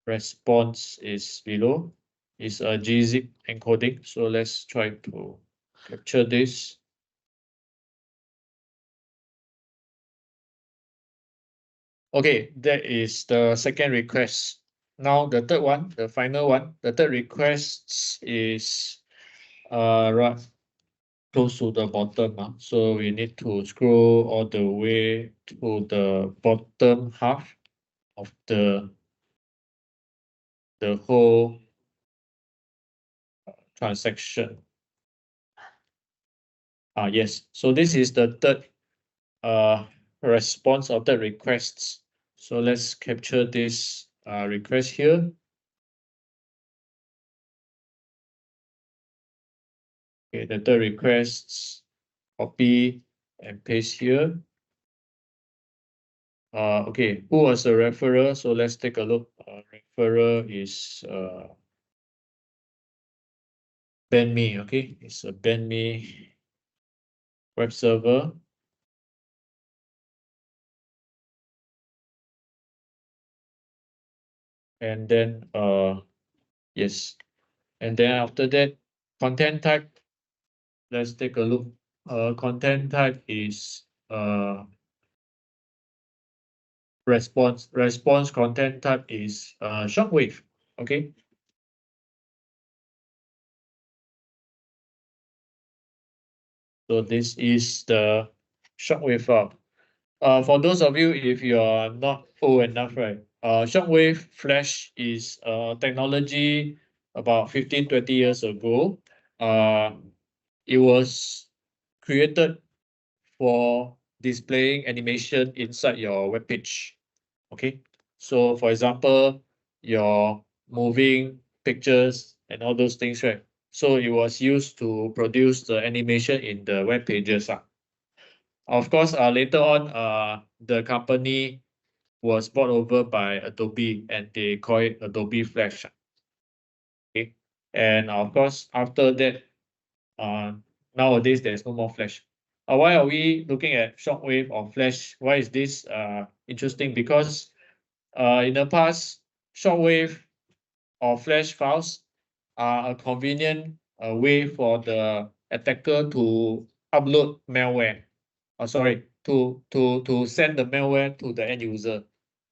response is below. It's a gzip encoding. So let's try to capture this. Okay, that is the second request. Now the third one, the final one, the third request is right close to the bottom. So we need to scroll all the way to the bottom half of the the whole transaction. Yes, so this is the third response of the requests. So let's capture this request here. Okay, the third requests, copy and paste here. Okay, who was the referrer? So let's take a look. Referrer is BenMe. Okay, it's a BenMe web server. And then yes, and then after that, content type. Let's take a look. Content type is response. Response content type is shortwave. Okay. So this is the shortwave file. For those of you, if you are not old enough, right? Shortwave flash is technology about 15, 20 years ago. It was created for displaying animation inside your web page. Okay, so for example, your moving pictures and all those things, right? So it was used to produce the animation in the web pages. Of course, later on, the company was bought over by Adobe and they call it Adobe Flash. Okay, and of course, after that, nowadays there's no more Flash. Why are we looking at shortwave or Flash? Why is this interesting? Because in the past, shortwave or Flash files are a convenient way for the attacker to upload malware. Sorry, to send the malware to the end user.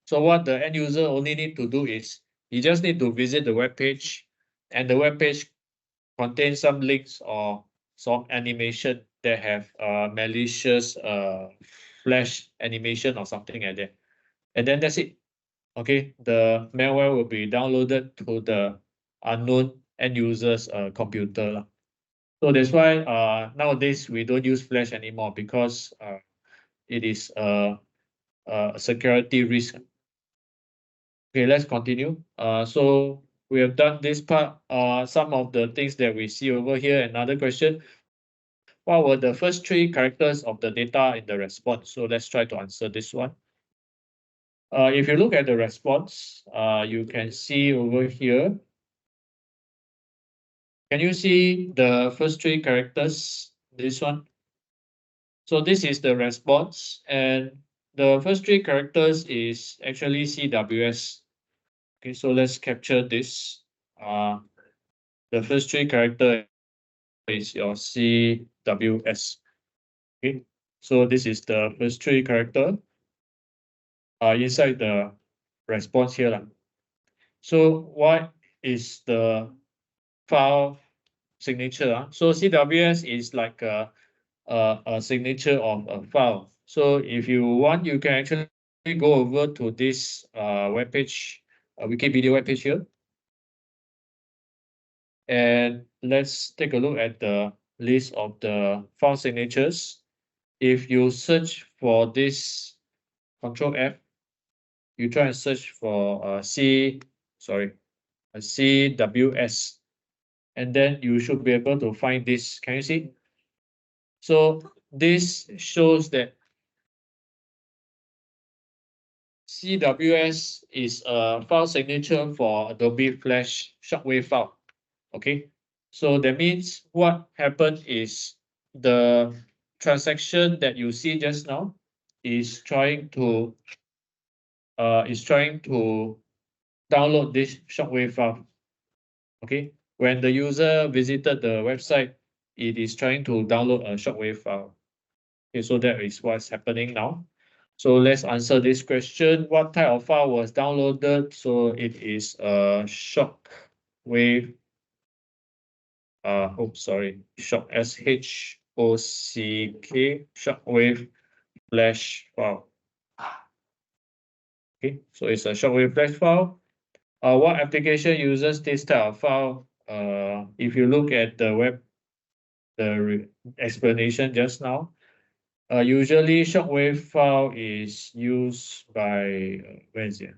So what the end user only need to do is you just need to visit the web page, and the web page contains some links or some animation that have malicious flash animation or something like that. And then that's it. Okay, the malware will be downloaded to the unknown end user's computer lah. So that's why nowadays we don't use flash anymore because it is a security risk. Okay, let's continue. So we have done this part. Some of the things that we see over here. Another question: what were the first three characters of the data in the response? So let's try to answer this one. If you look at the response, you can see over here. Can you see the first three characters? This one. So this is the response, and the first three characters is actually CWS. Okay, so let's capture this. The first three character is your CWS. Okay, so this is the first three character inside the response here lah. So what is the file signature? So CWS is like a signature of a file. So if you want, you can actually go over to this web page, Wikipedia web page here. And let's take a look at the list of the file signatures. If you search for this Control F, you try and search for a CWS, and then you should be able to find this. Can you see? So this shows that CWS is a file signature for Adobe Flash shortwave file. Okay, so that means what happened is the transaction that you see just now is trying to download this shortwave file. Okay, when the user visited the website, it is trying to download a shortwave file. Okay, so that is what's happening now. So let's answer this question. What type of file was downloaded? So it is a shockwave. Shock SHOCK shockwave flash file. Okay, so it's a shockwave flash file. What application uses this type of file? If you look at the explanation just now, usually shockwave file is used by where is it?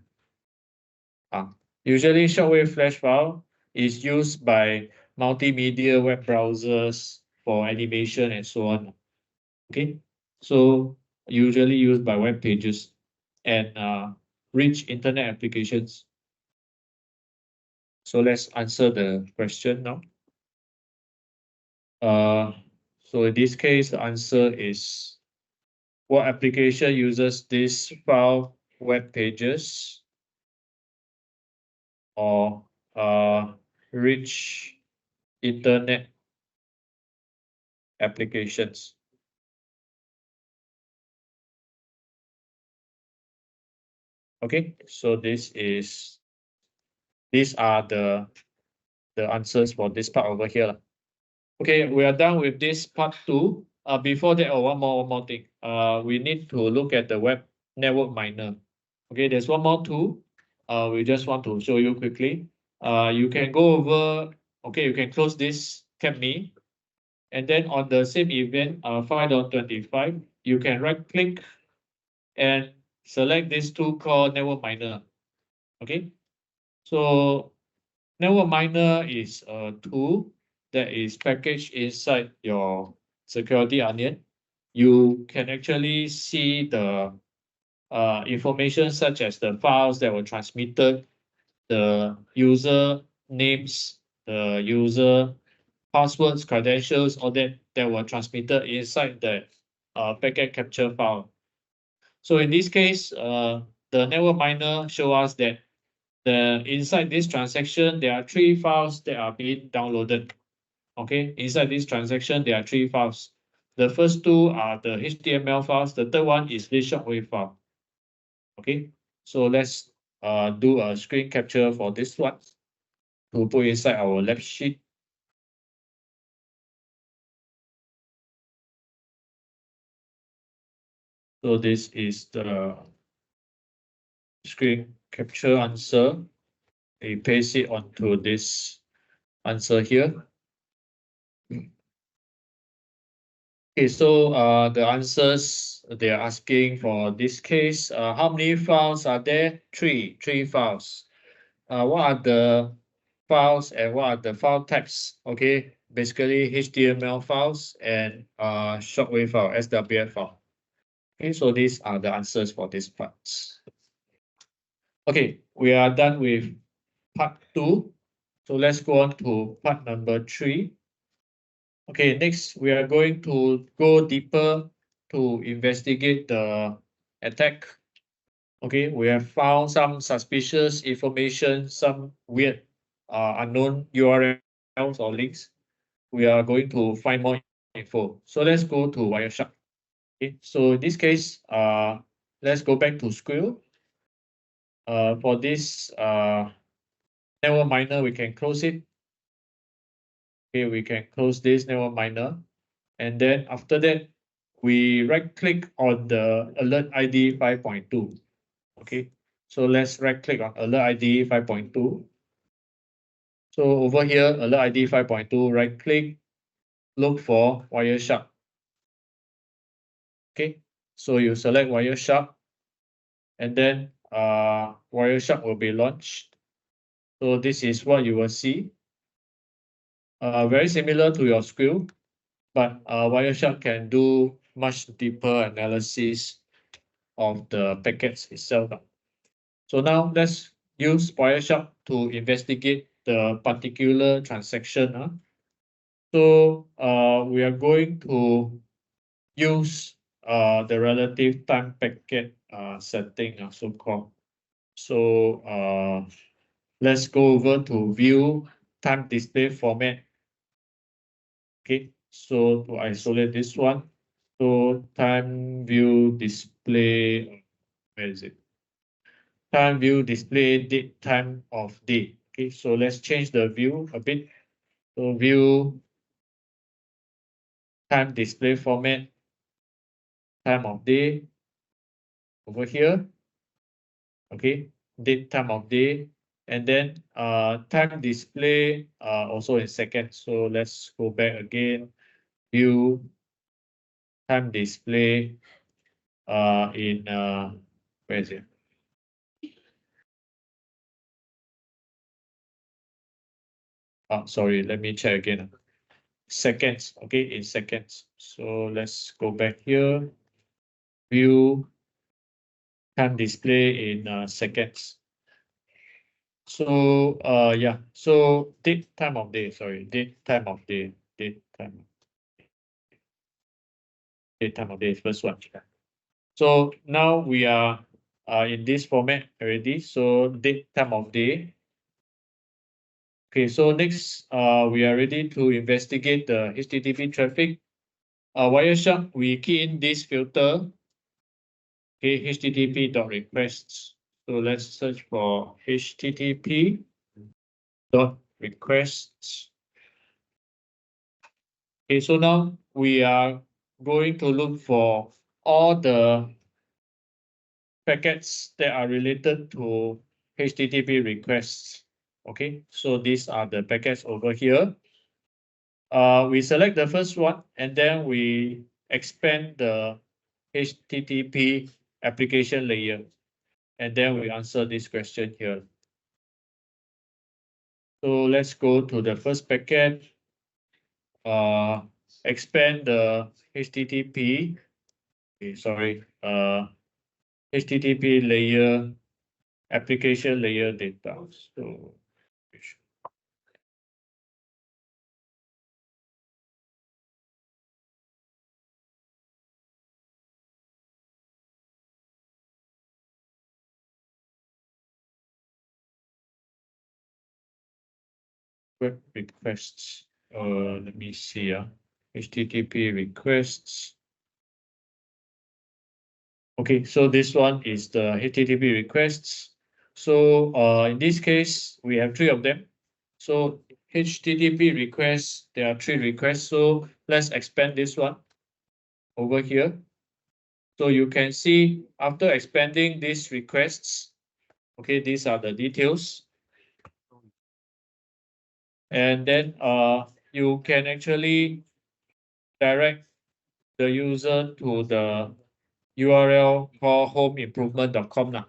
Usually shockwave flash file is used by multimedia web browsers for animation and so on. Okay, so usually used by web pages and rich internet applications. So let's answer the question now. So in this case, the answer is what application uses this file web pages or rich internet applications? Okay, so these are the answers for this part over here. Okay, we are done with this part 2. Before that, one more thing. We need to look at the web network miner. Okay, there's one more tool. We just want to show you quickly. You can go over. Okay, you can close this CapMe, and then on the same event, 5.25, you can right click and select this tool called network miner. Okay, so network miner is a tool that is packaged inside your security onion. You can actually see the information such as the files that were transmitted, the user names, the user passwords, credentials, all that were transmitted inside the packet capture file. So in this case, the network miner show us that inside this transaction, there are 3 files that are being downloaded. Okay, inside this transaction, there are 3 files. The first 2 are the HTML files. The third one is this shockwave file. Okay, so let's do a screen capture for this one to put inside our lab sheet. So this is the screen capture answer. We paste it onto this answer here. Okay, so the answers they are asking for this case, how many files are there? Three files. What are the files and what are the file types? Okay, basically HTML files and shockwave file, SWF file. Okay, so these are the answers for this part. Okay, we are done with part 2. So let's go on to part number 3. Okay, next we are going to go deeper to investigate the attack. Okay, we have found some suspicious information, some weird unknown URLs or links. We are going to find more info. So let's go to Wireshark. Okay, so in this case, let's go back to SCO. For this network miner, we can close it. Okay, we can close this network miner. And then after that, we right click on the alert ID 5.2. Okay, so let's right click on alert ID 5.2. So over here, alert ID 5.2, right click, look for Wireshark. Okay, so you select Wireshark, and then Wireshark will be launched. So this is what you will see. Very similar to your SQL, but Wireshark can do much deeper analysis of the packets itself. So now let's use Wireshark to investigate the particular transaction. So we are going to use the relative time packet setting, so-called. So let's go over to view time display format. Okay, so to isolate this one, so time view display, where is it? Time view display date time of day. Okay, so let's change the view a bit. So view time display format, time of day over here. Okay, date time of day. And then time display also in seconds. So let's go back again. View time display in where is it? Sorry, let me check again. Seconds, okay, in seconds. So let's go back here. View time display in seconds. So yeah, so date time of day, sorry, date time of day, date time of day is first one. So now we are in this format already. So date time of day. Okay, so next we are ready to investigate the HTTP traffic. Wireshark, we key in this filter. Okay, HTTP dot requests. So let's search for HTTP dot requests. Okay, so now we are going to look for all the packets that are related to HTTP requests. Okay, so these are the packets over here. We select the first one and then we expand the HTTP application layer. And then we answer this question here. So let's go to the first packet, expand the HTTP, okay, sorry, HTTP layer, application layer data. So web requests. Let me see. HTTP requests. Okay, so this one is the HTTP requests. So in this case, we have three of them. So HTTP requests, there are three requests. So let's expand this one over here. So you can see after expanding these requests, okay, these are the details. And then you can actually direct the user to the URL called homeimprovement.com now.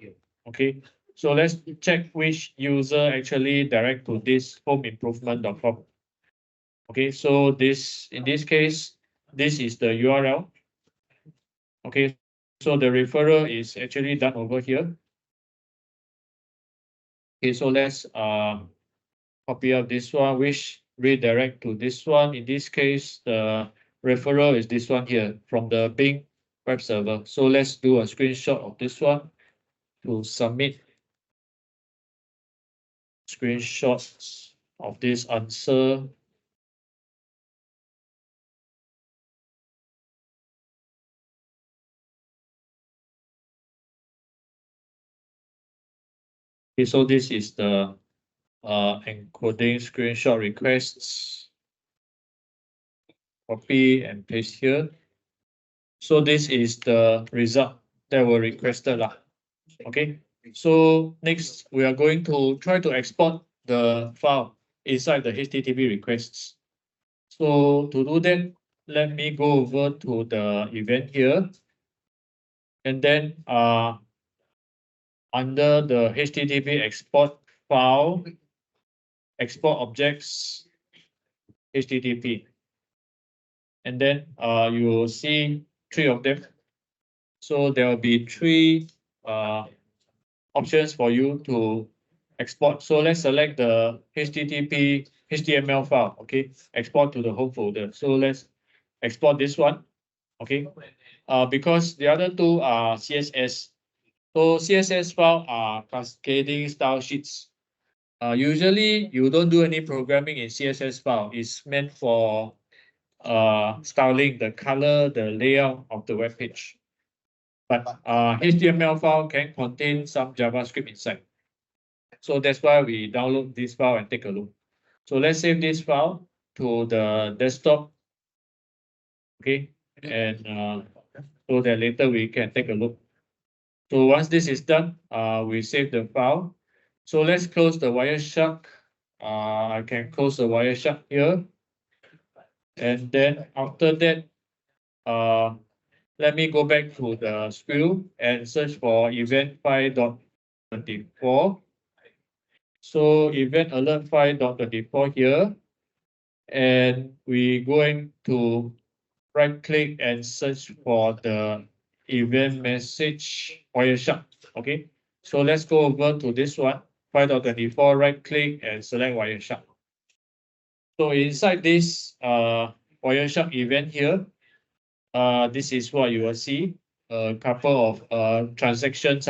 Okay, so let's check which user actually direct to this homeimprovement.com. Okay, so this in this case, this is the URL. Okay, so the referral is actually done over here. Okay, so let's copy up this one, which redirect to this one. In this case, the referral is this one here from the Bing web server. So let's do a screenshot of this one to submit screenshots of this answer. Okay, so this is the encoding screenshot requests. Copy and paste here. So this is the result that were requested lah. Okay, so next we are going to try to export the file inside the HTTP requests. So to do that, let me go over to the event here. And then under the HTTP export file, export objects, HTTP. And then you will see three of them. So there will be three options for you to export. So let's select the HTTP HTML file, okay? Export to the home folder. So let's export this one, okay? Because the other two are CSS. So CSS file are cascading style sheets. Usually you don't do any programming in CSS file. It's meant for styling the color, the layout of the web page. But HTML file can contain some JavaScript inside. So that's why we download this file and take a look. So let's save this file to the desktop. Okay, and so that later we can take a look. So once this is done, we save the file. So let's close the Wireshark. I can close the Wireshark here. And then after that, let me go back to the SCO and search for event 5.24. So event alert 5.24 here. And we're going to right click and search for the event message Wireshark. Okay. So let's go over to this one, 5.24, right click and select Wireshark. So inside this Wireshark event here, this is what you will see, a couple of transactions.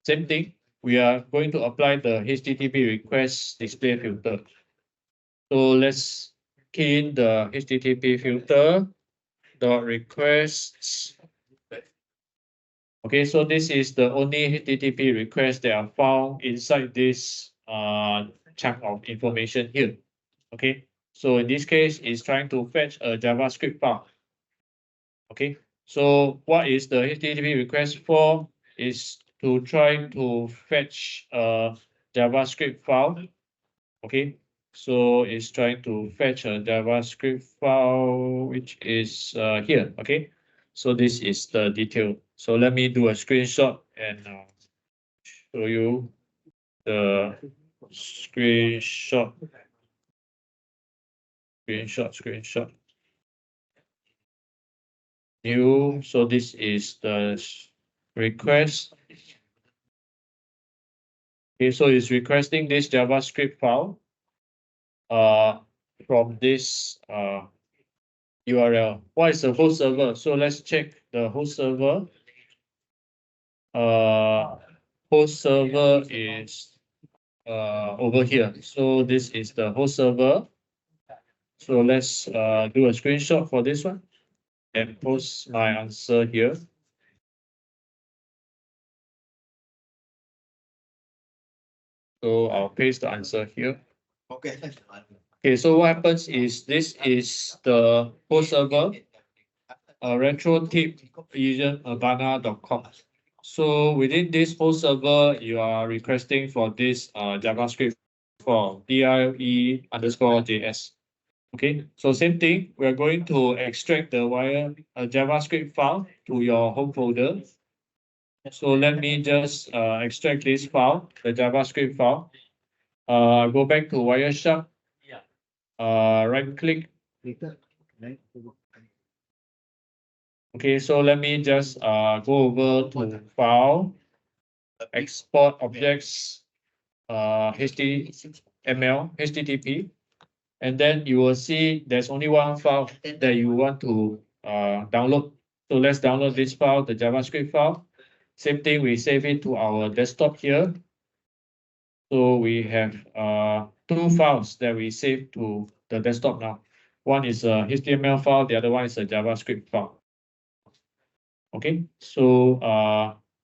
Same thing, we are going to apply the HTTP request display filter. So let's key in the HTTP filter dot requests. Okay, so this is the only HTTP request that are found inside this chunk of information here. Okay, so in this case, it's trying to fetch a JavaScript file. Okay, so what is the HTTP request for? Is to try to fetch a JavaScript file. Okay, so it's trying to fetch a JavaScript file, which is here. Okay, so this is the detail. So let me do a screenshot and show you the screenshot. Screenshot. New. So this is the request. Okay, so it's requesting this JavaScript file from this URL. What is the host server? So let's check the host server. Host server is over here. So this is the host server. So let's do a screenshot for this one and post my answer here. So I'll paste the answer here. Okay, so what happens is this is the host server, retro tip region urbana.com. So within this host server, you are requesting for this JavaScript for DIE_JS. Okay, so same thing, we're going to extract the JavaScript file to your home folder. So let me just extract this file, the JavaScript file. Go back to Wireshark. Right click. Okay, so let me just go over to file, export objects, HTML, HTTP, and then you will see there's only one file that you want to download. So let's download this file, the JavaScript file. Same thing, we save it to our desktop here. So we have two files that we save to the desktop now. One is a HTML file, the other one is a JavaScript file. Okay, so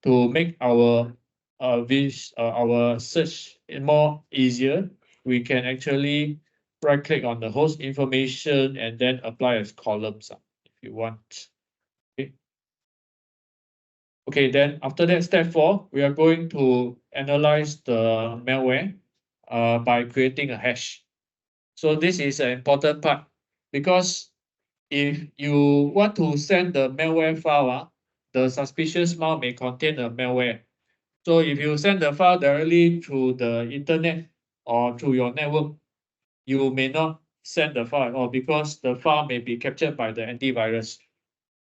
to make our our search more easier, we can actually right click on the host information and then apply as columns if you want. Okay. Okay, then after that, step 4, we are going to analyze the malware by creating a hash. So this is an important part because if you want to send the malware file, the suspicious file may contain a malware. So if you send the file directly through the internet or through your network, you may not send the file at all because the file may be captured by the antivirus.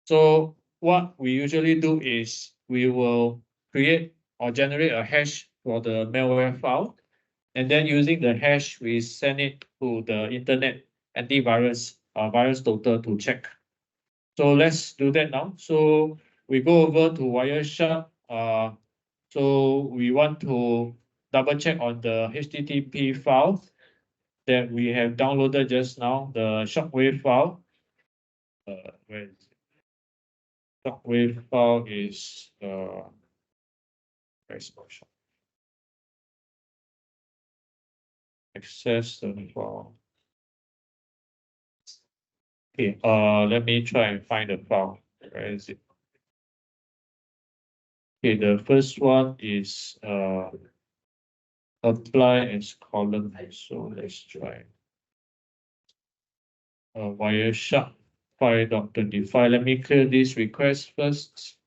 So what we usually do is we will create or generate a hash for the malware file. And then using the hash, we send it to the internet antivirus virus total to check. So let's do that now. So we go over to Wireshark. So we want to double check on the HTTP file that we have downloaded just now, the shockwave file. Where is it? Shockwave file is very special. Access the file. Okay, let me try and find the file. Where is it? Okay, the first one is apply as column. So let's try Wireshark 5.25. Let me clear this request first.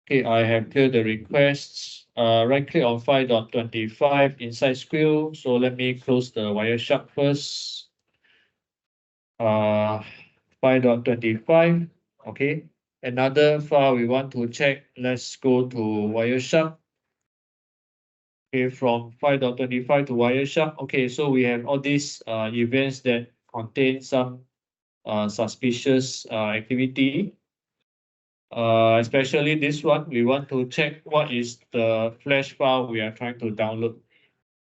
Okay, I have cleared the requests. Right click on 5.25 inside SQL. So let me close the Wireshark first. Uh, 5.25. Okay. Another file we want to check. Let's go to Wireshark. Okay, from 5.25 to Wireshark. Okay, so we have all these events that contain some suspicious activity. Especially this one, we want to check what is the flash file we are trying to download.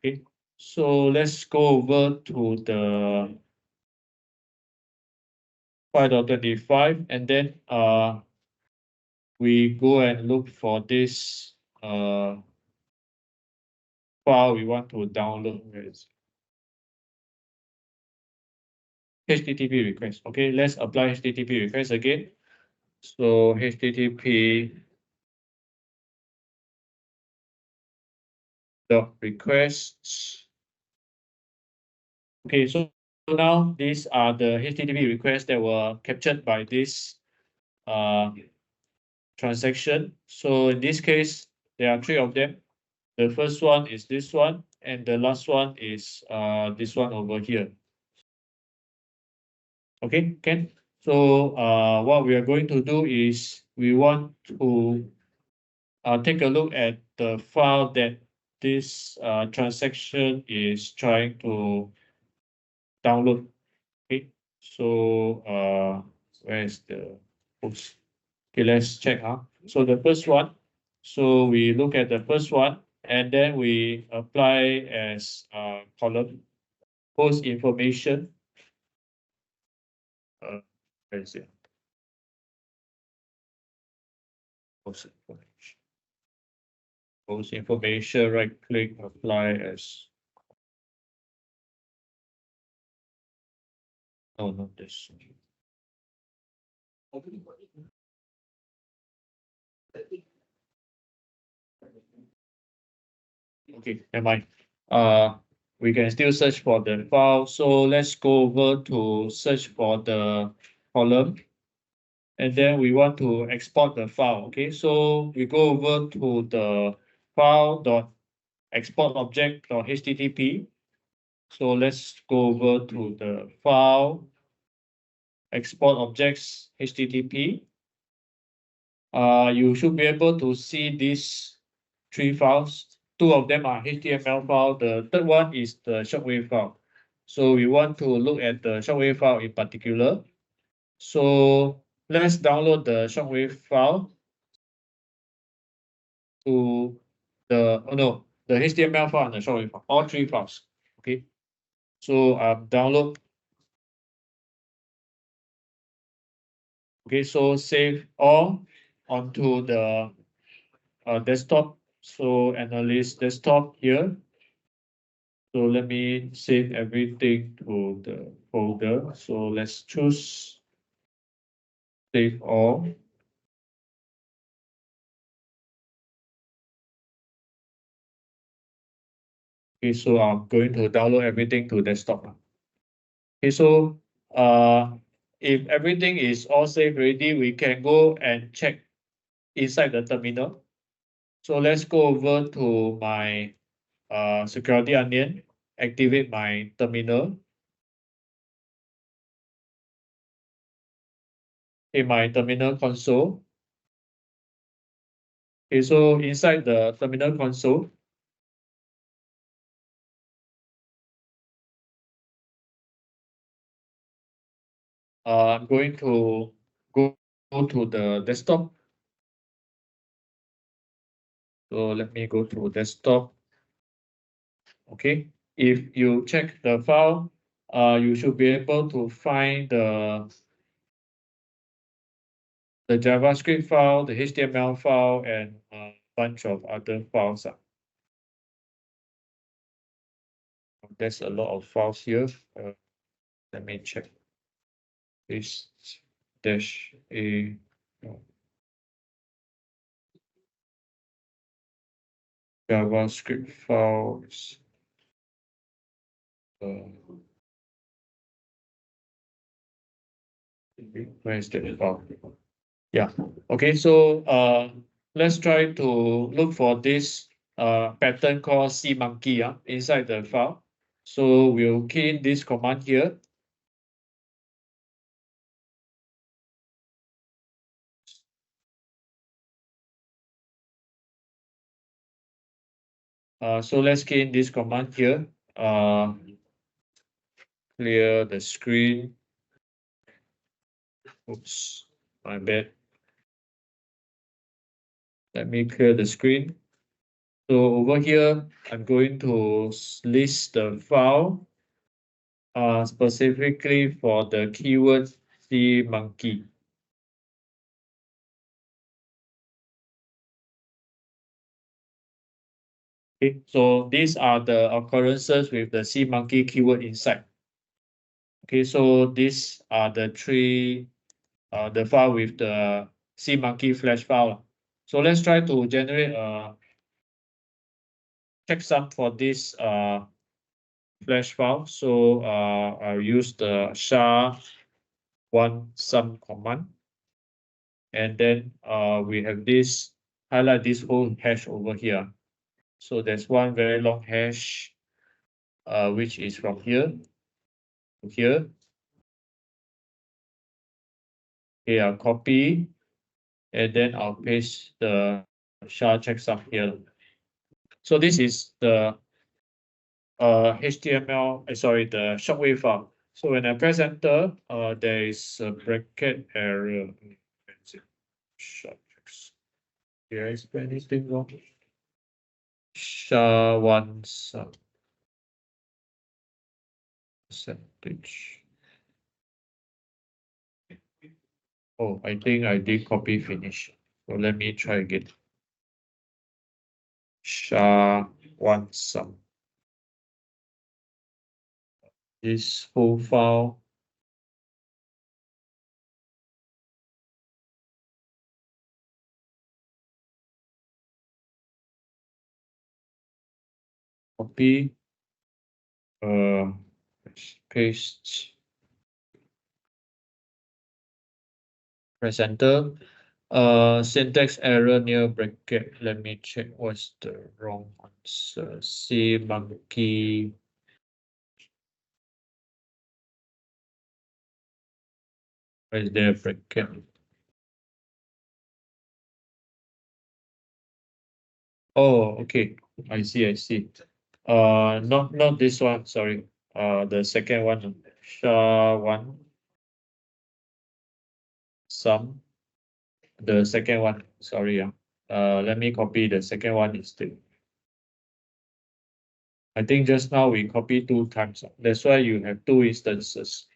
Okay, so let's go over to the 5.25 and then we go and look for this file we want to download. Where is HTTP request? Okay, let's apply HTTP request again. So HTTP dot requests. Okay, so now these are the HTTP requests that were captured by this transaction. So in this case, there are three of them. The first one is this one, and the last one is this one over here. Okay, can. So what we are going to do is we want to take a look at the file that this transaction is trying to download. Okay, so where is the oops. Okay, let's check. So the first one, so we look at the first one and then we apply as column host information. Where is it? Host information. Host information, right click, apply as. Oh, not this. Okay, never mind. We can still search for the file. So let's go over to search for the column. And then we want to export the file. Okay, so we go over to the file dot export object dot HTTP. So let's go over to the file export objects HTTP. You should be able to see these three files. Two of them are HTML file. The third one is the shockwave file. So we want to look at the shockwave file in particular. So let's download the shockwave file to the, oh no, the HTML file and the shockwave file, all three files. Okay. So download. Okay, so save all onto the desktop. So analyst desktop here. So let me save everything to the folder. So let's choose save all. Okay, so I'm going to download everything to desktop. Okay, so if everything is all saved ready, we can go and check inside the terminal. So let's go over to my security onion, activate my terminal. In my terminal console. Okay, so inside the terminal console, I'm going to go to the desktop. So let me go to desktop. Okay, if you check the file, you should be able to find the JavaScript file, the HTML file, and a bunch of other files. There's a lot of files here. Let me check. This dash A. No. JavaScript files. Where is the file? Yeah. Okay. So let's try to look for this pattern called C monkey inside the file. So we'll key in this command here. So let's key in this command here. Clear the screen. Oops, my bad. Let me clear the screen. So over here, I'm going to list the file specifically for the keyword C monkey. Okay, so these are the occurrences with the C monkey keyword inside. Okay, so these are the three, the file with the C monkey flash file. So let's try to generate a checksum for this flash file. So I'll use the SHA-1 command. And then we have this, highlight this whole hash over here. So there's one very long hash, which is from here to here. Okay, I'll copy, and then I'll paste the SHA checksum here. So this is the HTML, sorry, the shockwave file. So when I press enter, there is a bracket error. Did I spell anything wrong? SHA-1 percentage. Oh, I think I did copy finish. So let me try again. SHA-1 this whole file. Copy, paste, press enter. Syntax error near bracket. Let me check what's the wrong answer. C monkey. Where is there a bracket? Oh, okay. I see, I see. Not this one, sorry. The second one, SHA-1 the second one, sorry. Let me copy the second one instead. I think just now we copied 2 times. That's why you have 2 instances.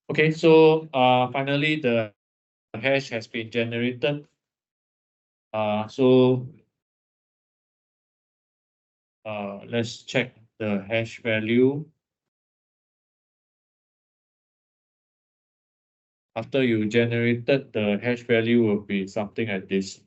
Okay, so finally the hash has been generated. So let's check the hash value. After you generated, the hash value will be something like this.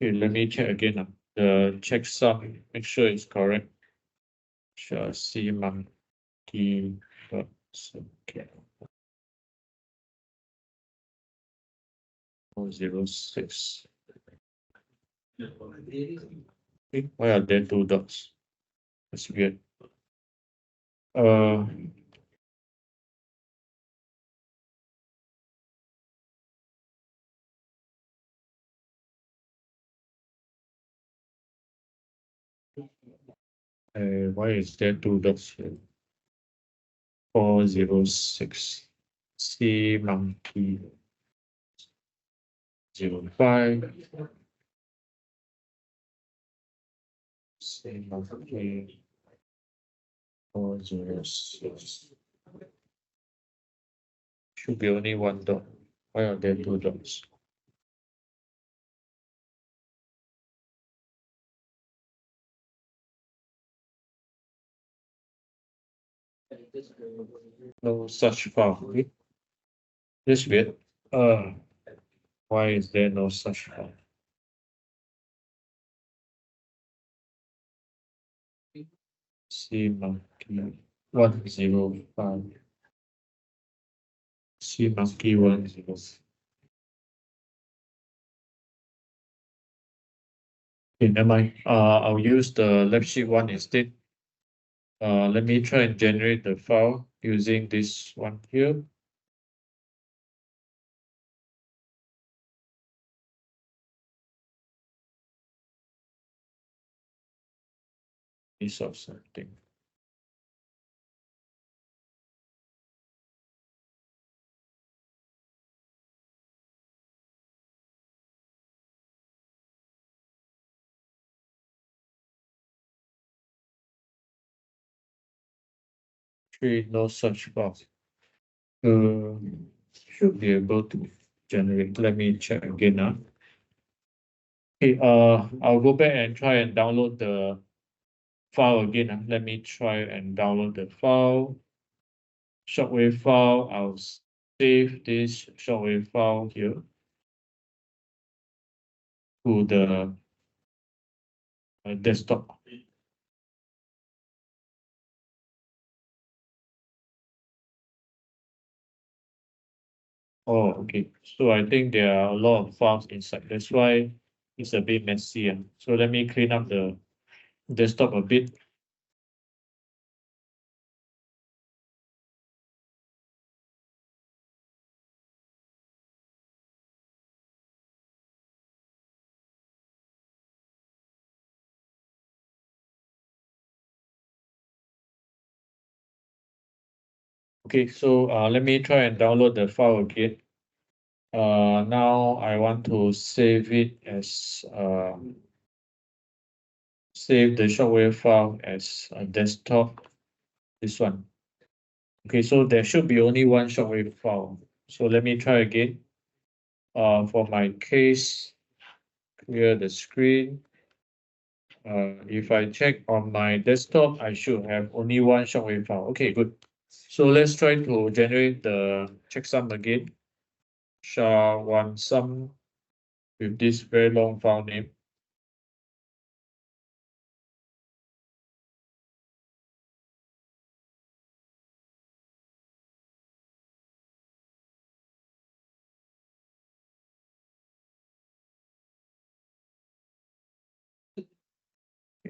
Okay, let me check again. The checksum, make sure it's correct. Sure, C monkey. Okay. 0.06. Okay, why are there 2 dots? That's weird. Uh, why is there 2 dots here? 406. C monkey 05. C monkey 406. Should be only 1 dot. Why are there 2 dots? No such file. Okay. This weird. Why is there no such file? C monkey 105. C monkey 10. Okay, never mind. I'll use the left sheet one instead. Let me try and generate the file using this one here. Piece of something. No such file. Should be able to generate. Let me check again now. Okay, I'll go back and try and download the file again. Let me try and download the file. Shockwave file. I'll save this shockwave file here to the desktop. Oh, okay. So I think there are a lot of files inside. That's why it's a bit messy. So let me clean up the desktop a bit. Okay, so let me try and download the file again. Now I want to save it as save the shockwave file as a desktop. This one. Okay, so there should be only one shockwave file. So let me try again. For my case, clear the screen. If I check on my desktop, I should have only one shockwave file. Okay, good. So let's try to generate the checksum again. SHA-1 sum with this very long file name.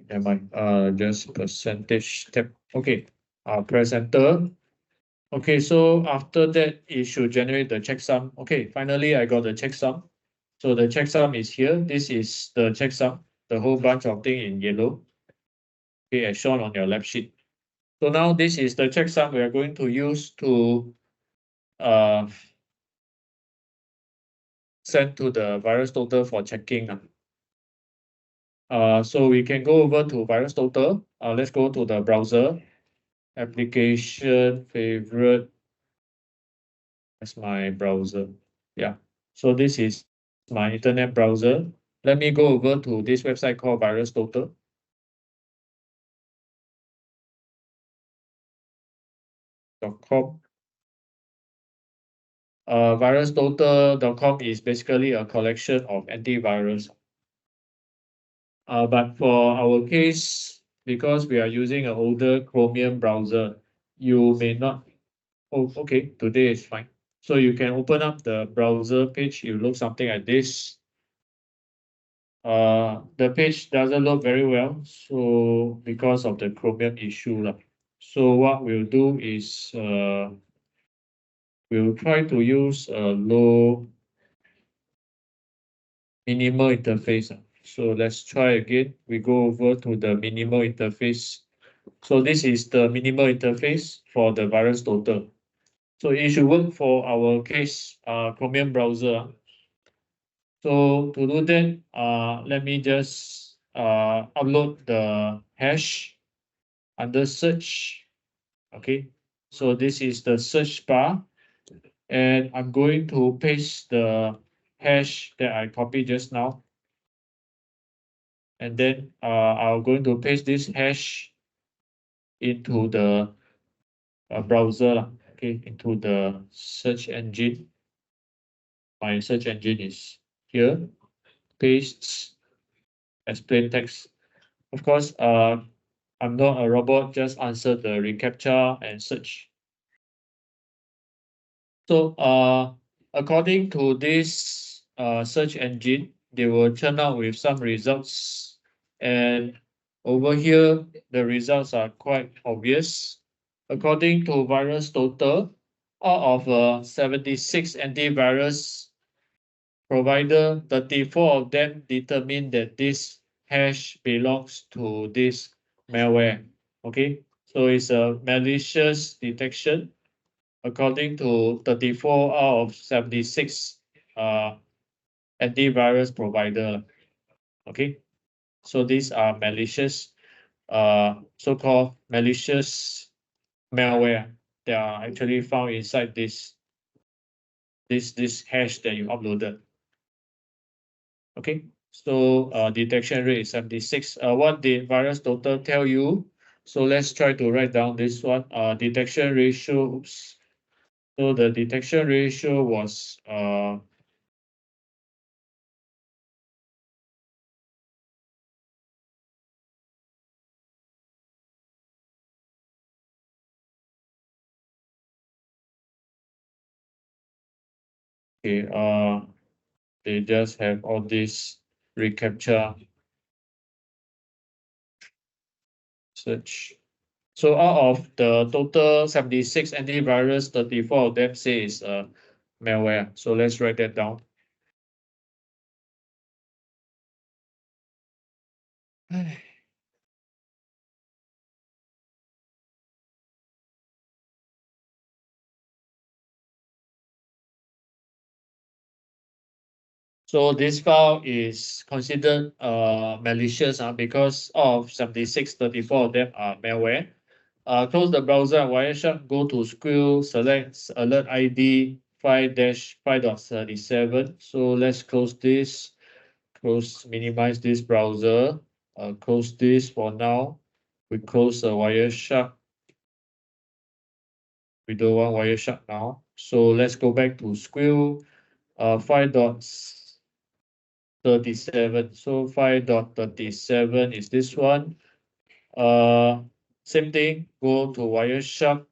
Never mind. Just percentage tab. Okay. Press enter. Okay, so after that, it should generate the checksum. Okay, finally I got the checksum. So the checksum is here. This is the checksum, the whole bunch of thing in yellow. Okay, as shown on your lab sheet. So now this is the checksum we are going to use to uh, send to the virus total for checking. So we can go over to virus total. Let's go to the browser, application, favorite. That's my browser. Yeah. So this is my internet browser. Let me go over to this website called virus total. .com. Virustotal.com is basically a collection of antivirus. But for our case, because we are using an older Chromium browser, you may not. Oh, okay, today is fine. So you can open up the browser page. You look something like this. The page doesn't look very well, so because of the Chromium issue lah. So what we'll do is we'll try to use a low minimal interface. So let's try again. We go over to the minimal interface. So this is the minimal interface for the virus total. So it should work for our case, Chromium browser. So to do that, let me just upload the hash under search. Okay, so this is the search bar, and I'm going to paste the hash that I copied just now. And then I'm going to paste this hash into the browser lah, okay, into the search engine. My search engine is here, paste as plain text. Of course, I'm not a robot, just answer the reCAPTCHA and search. So, according to this search engine, they will turn out with some results. And over here, the results are quite obvious. According to Virus Total, out of 76 antivirus provider, 34 of them determine that this hash belongs to this malware. Okay, so it's a malicious detection according to 34 out of 76 antivirus provider. Okay, so these are malicious, so-called malicious malware that are actually found inside this hash that you uploaded. Okay, so detection rate is 76. What did Virus Total tell you? So let's try to write down this one. Detection ratio. Oops. So the detection ratio was okay. They just have all this reCAPTCHA search. So out of the total 76 antivirus, 34 of them say is malware. So let's write that down. So this file is considered malicious because of 76, 34 of them are malware. Close the browser and Wireshark, go to SCO, select alert ID 5-5.37. So let's close this, minimize this browser, close this for now. We close the Wireshark. We don't want Wireshark now. So let's go back to SCO, 5.37. So 5.37 is this one. Same thing, go to Wireshark,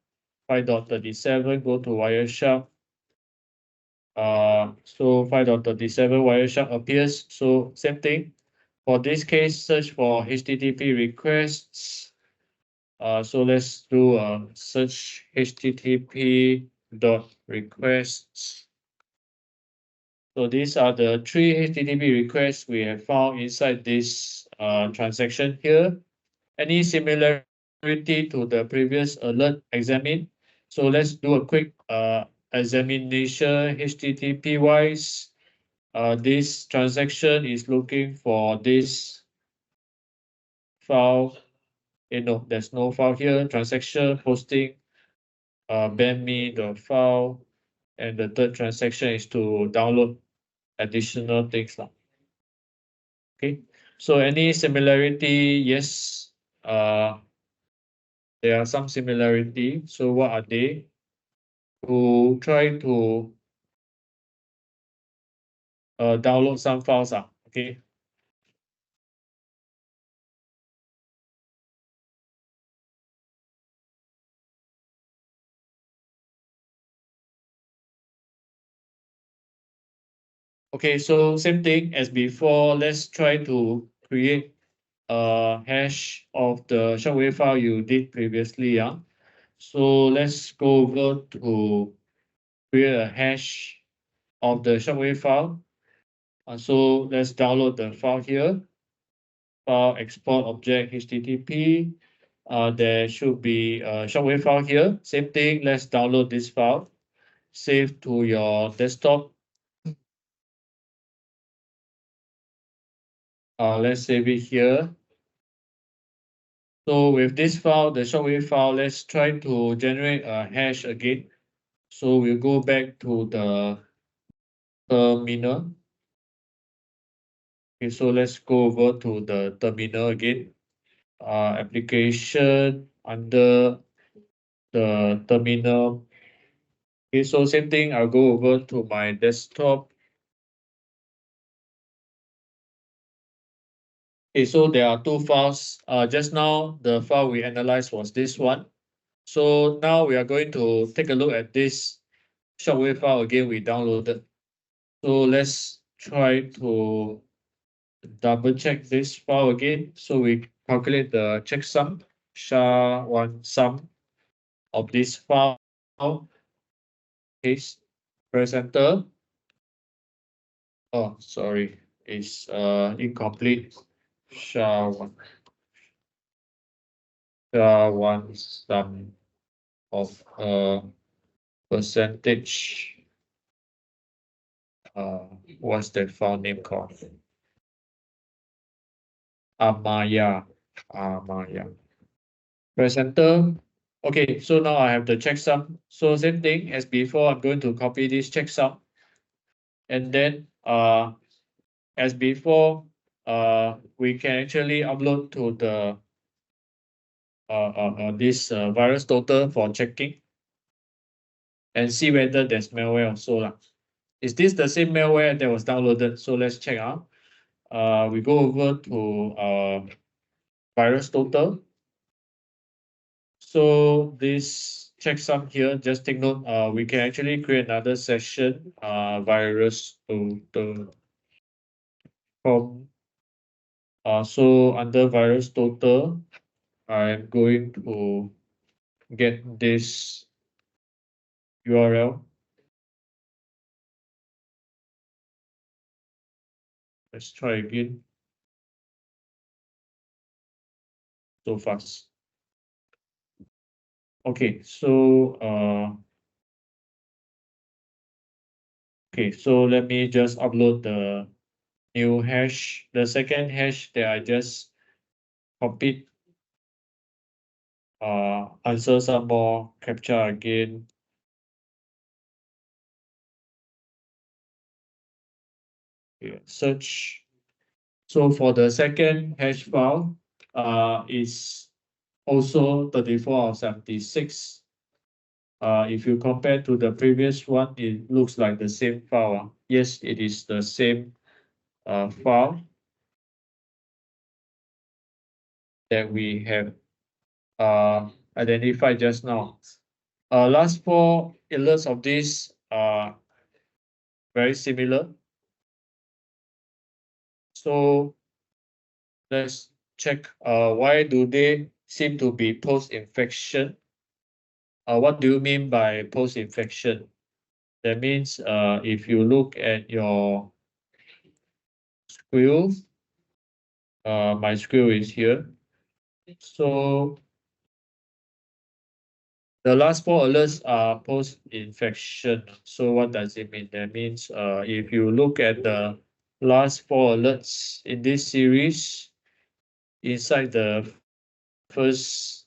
5.37, go to Wireshark. So 5.37 Wireshark appears. So same thing. For this case, search for HTTP requests. So let's do a search HTTP dot requests. So these are the 3 HTTP requests we have found inside this transaction here. Any similarity to the previous alert examine? So let's do a quick examination HTTP wise. This transaction is looking for this file. No, there's no file here. Transaction posting, ban me the file, and the third transaction is to download additional things. Okay, so any similarity? Yes, there are some similarity. So what are they? To try to download some files. Okay. Okay, so same thing as before. Let's try to create a hash of the shockwave file you did previously. So let's go over to create a hash of the shockwave file. So let's download the file here. File export object HTTP. There should be a shockwave file here. Same thing. Let's download this file. Save to your desktop. Let's save it here. So with this file, the shockwave file, let's try to generate a hash again. So we'll go back to the terminal. Okay, so let's go over to the terminal again. Application under the terminal. Okay, so same thing, I'll go over to my desktop. Okay, so there are two files. Just now, the file we analyzed was this one. So now we are going to take a look at this shockwave file again we downloaded. So let's try to double check this file again. So we calculate the checksum, SHA-1 sum of this file. Case, press enter. Oh, sorry, it's incomplete. SHA-1 SHA-1 sum of percentage. What's that file name called? Amaya. Amaya. Press enter. Okay, so now I have the checksum. So same thing as before, I'm going to copy this checksum. And then as before, we can actually upload to the this virus total for checking and see whether there's malware also lah. Is this the same malware that was downloaded? So let's check out. We go over to virus total. So this checksum here, just take note, we can actually create another session, virus total from, so under virus total, I'm going to get this URL. Let's try again. So fast. Okay, so okay, so let me just upload the new hash. The second hash that I just copied, answer some more, captcha again. Okay, search. So for the second hash file, is also 34 of 76. If you compare to the previous one, it looks like the same file. Yes, it is the same file that we have identified just now. Last four alerts of this are very similar. So let's check why do they seem to be post-infection. What do you mean by post-infection? That means if you look at your squeal, my squeal is here. So the last four alerts are post-infection. So what does it mean? That means if you look at the last four alerts in this series, inside the first,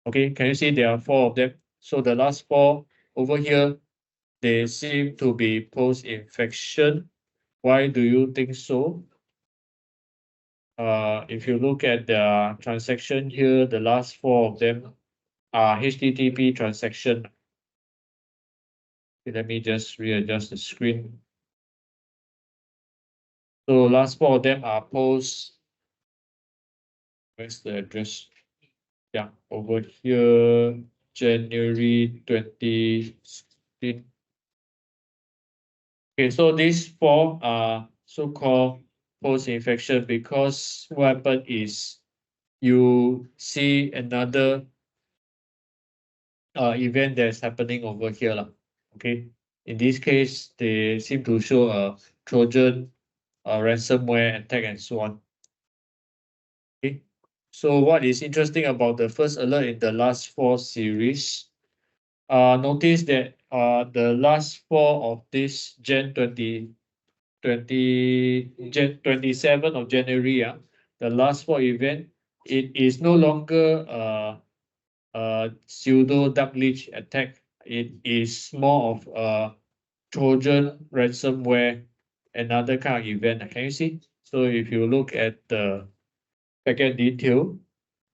okay, can you see there are four of them? So the last four over here, they seem to be post-infection. Why do you think so? If you look at the transaction here, the last four of them are HTTP transaction. Okay, let me just readjust the screen. So last four of them are post. Where's the address? Yeah, over here, January 2016. Okay, so these four are so-called post-infection because what happened is you see another event that's happening over here lah. Okay, in this case, they seem to show a Trojan, a ransomware attack, and so on. Okay, so what is interesting about the first alert in the last four series? Notice that the last four of this Jan 27 of January, the last four event, it is no longer pseudo dark leech attack. It is more of a Trojan ransomware, another kind of event. Can you see? So if you look at the packet detail,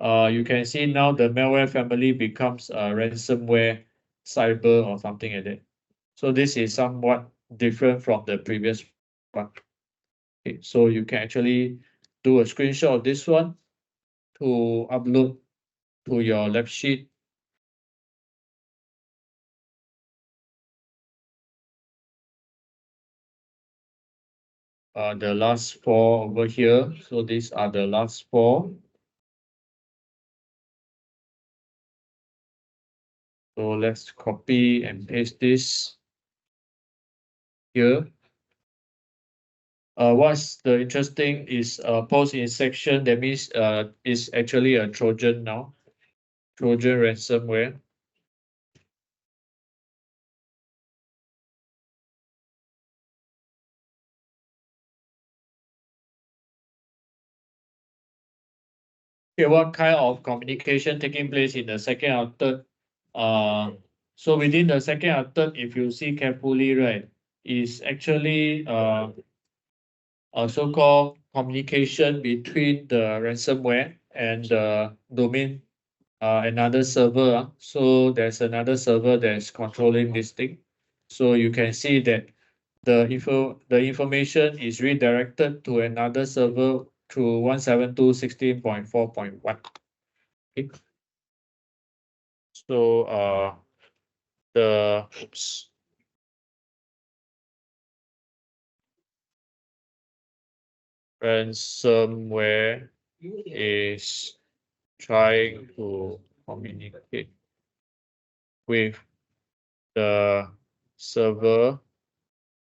you can see now the malware family becomes a ransomware, cyber, or something like that. So this is somewhat different from the previous one. Okay, so you can actually do a screenshot of this one to upload to your lab sheet. The last four over here. So these are the last four. So let's copy and paste this here. What's the interesting is post injection. That means it's actually a Trojan now, Trojan ransomware. Okay, what kind of communication taking place in the second or third? Uh, so within the second or third, if you see carefully, right, is actually a so-called communication between the ransomware and the domain, another server. So there's another server that's controlling this thing. So you can see that the information is redirected to another server through 172.16.4.1. Okay. So the oops, ransomware is trying to communicate with the server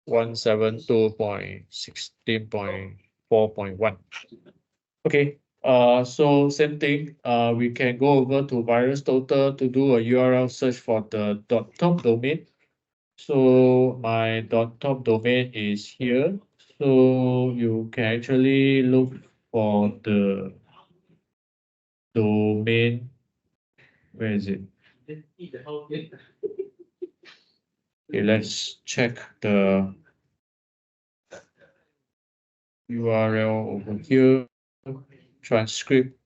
172.16.4.1. Okay, so same thing. We can go over to virus total to do a URL search for the .top domain. So my .top domain is here. So you can actually look for the domain. Where is it? Okay, let's check the URL over here. Transcript.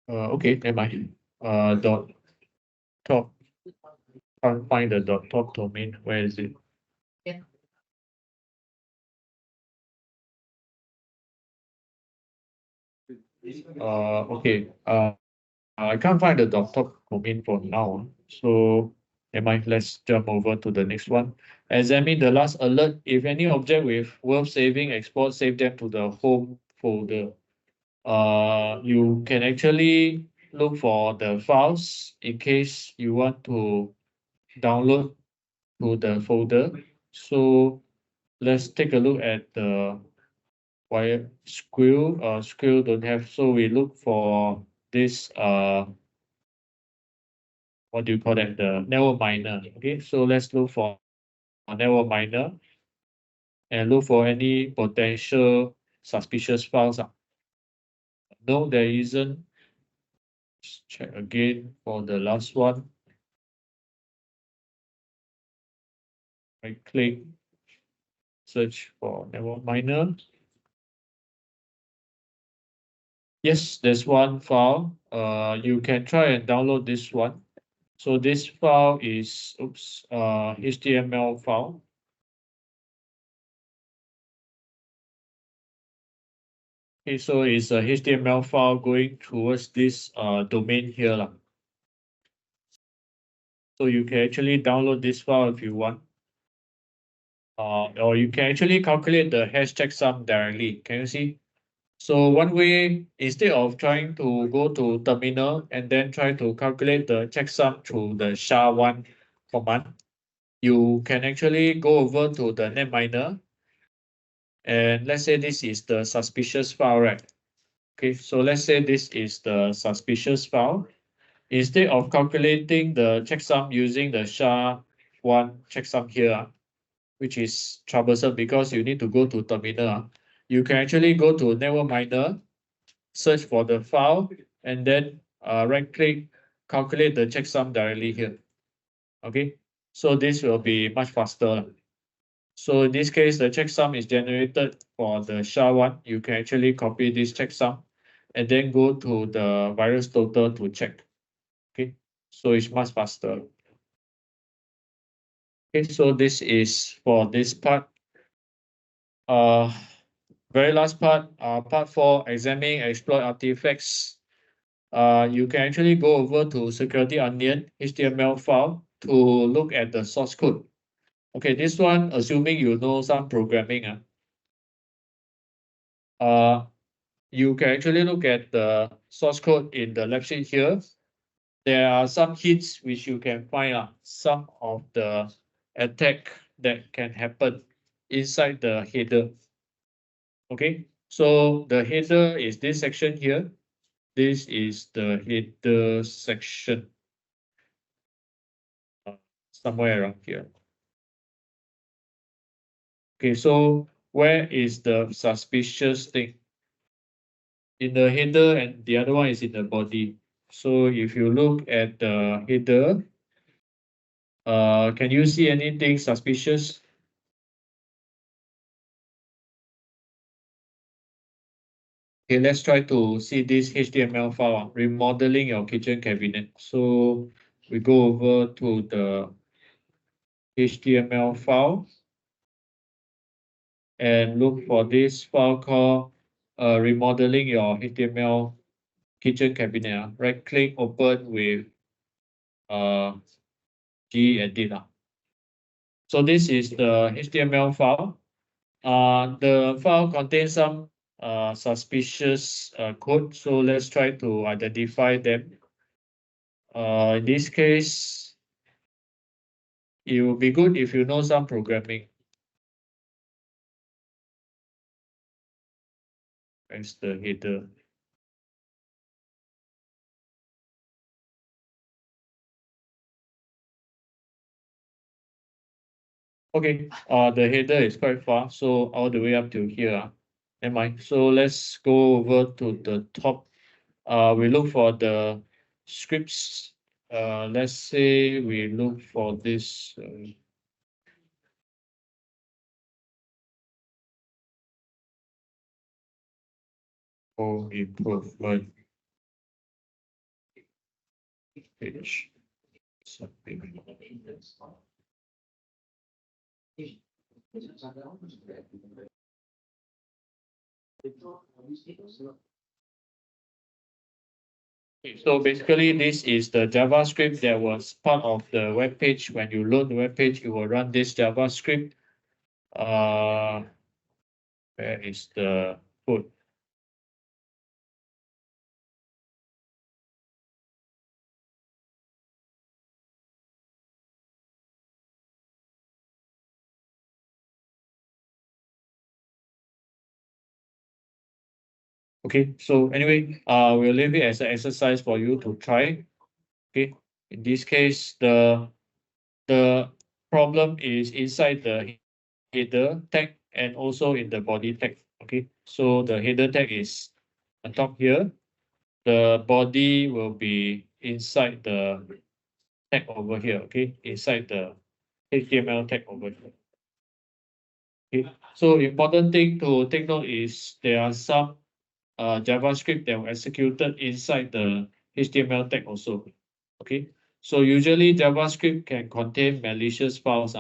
Okay, never mind. Dot top. Can't find the dot top domain. Where is it? Okay. I can't find the dot top domain for now. So never mind. Let's jump over to the next one. Examine the last alert. If any object with worth saving, export, save them to the home folder. You can actually look for the files in case you want to download to the folder. So let's take a look at the wire squirrel. Squirrel don't have, so we look for this what do you call that? The network miner. Okay, so let's look for a network miner and look for any potential suspicious files. No, there isn't. Let's check again for the last one. I click search for network miner. Yes, there's one file. You can try and download this one. So this file is HTML file. Okay, so it's a HTML file going towards this domain here lah. So you can actually download this file if you want. Or you can actually calculate the hash checksum directly. Can you see? So one way, instead of trying to go to terminal and then try to calculate the checksum through the SHA-1 command, you can actually go over to the netminer. And let's say this is the suspicious file, right? Okay, so let's say this is the suspicious file. Instead of calculating the checksum using the SHA-1 checksum here, which is troublesome because you need to go to terminal, you can actually go to network miner, search for the file, and then right click, calculate the checksum directly here. Okay, so this will be much faster. So in this case, the checksum is generated for the SHA-1. You can actually copy this checksum and then go to the virus total to check. Okay, so it's much faster. Okay, so this is for this part. Very last part, part 4, examining exploit artifacts. You can actually go over to Security Onion HTML file to look at the source code. Okay, this one, assuming you know some programming, you can actually look at the source code in the left sheet here. There are some hints which you can find some of the attack that can happen inside the header. Okay, so the header is this section here. This is the header section, somewhere around here. Okay, so where is the suspicious thing? In the header, and the other one is in the body. So if you look at the header, can you see anything suspicious? Okay, let's try to see this HTML file, remodeling your kitchen cabinet. So we go over to the HTML file and look for this file called remodeling your HTML kitchen cabinet. Right click, open with gedit. So this is the HTML file. The file contains some suspicious code. So let's try to identify them. In this case, it will be good if you know some programming. As the header. Okay, the header is quite far, so all the way up to here. Never mind. So let's go over to the top. We look for the scripts. Let's say we look for this. Home improvement page. Something. So basically, this is the JavaScript that was part of the web page. When you load the web page, you will run this JavaScript. Where is the code? Okay, so anyway, we'll leave it as an exercise for you to try. Okay, in this case, the problem is inside the header tag and also in the body tag. Okay, so the header tag is on top here. The body will be inside the tag over here. Okay, inside the HTML tag over here. Okay, so important thing to take note is there are some JavaScript that were executed inside the HTML tag also. Okay, so usually JavaScript can contain malicious files.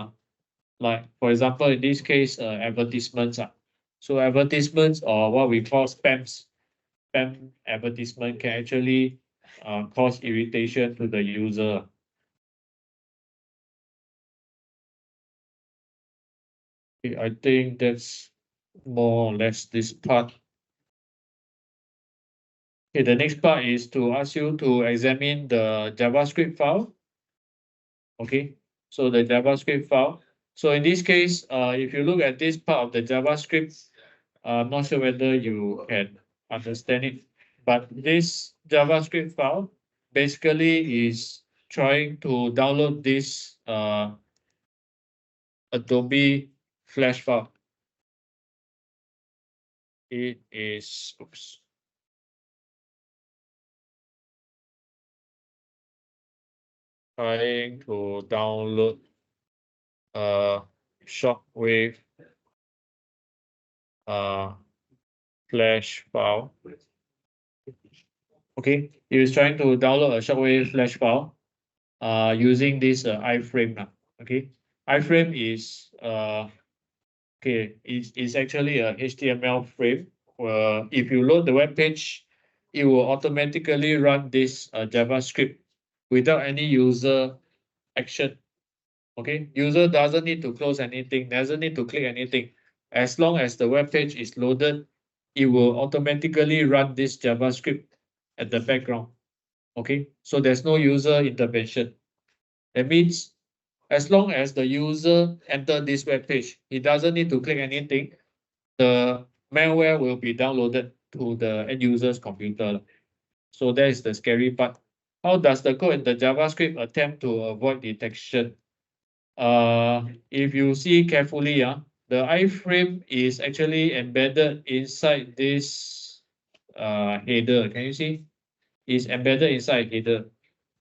Like for example, in this case, advertisements. So advertisements or what we call spam advertisement can actually cause irritation to the user. Okay, I think that's more or less this part. Okay, the next part is to ask you to examine the JavaScript file. Okay, so the JavaScript file. So in this case, if you look at this part of the JavaScript, I'm not sure whether you can understand it, but this JavaScript file basically is trying to download this Adobe Flash file. It is, oops, trying to download shockwave flash file. Okay, he was trying to download a shockwave flash file using this iframe now. Okay, iframe is okay, it's actually a HTML frame. If you load the web page, it will automatically run this JavaScript without any user action. Okay, user doesn't need to close anything, doesn't need to click anything. As long as the web page is loaded, it will automatically run this JavaScript at the background. Okay, so there's no user intervention. That means as long as the user enter this web page, he doesn't need to click anything. The malware will be downloaded to the end user's computer. So that is the scary part. How does the code in the JavaScript attempt to avoid detection? If you see carefully, the iframe is actually embedded inside this header. Can you see? It's embedded inside header.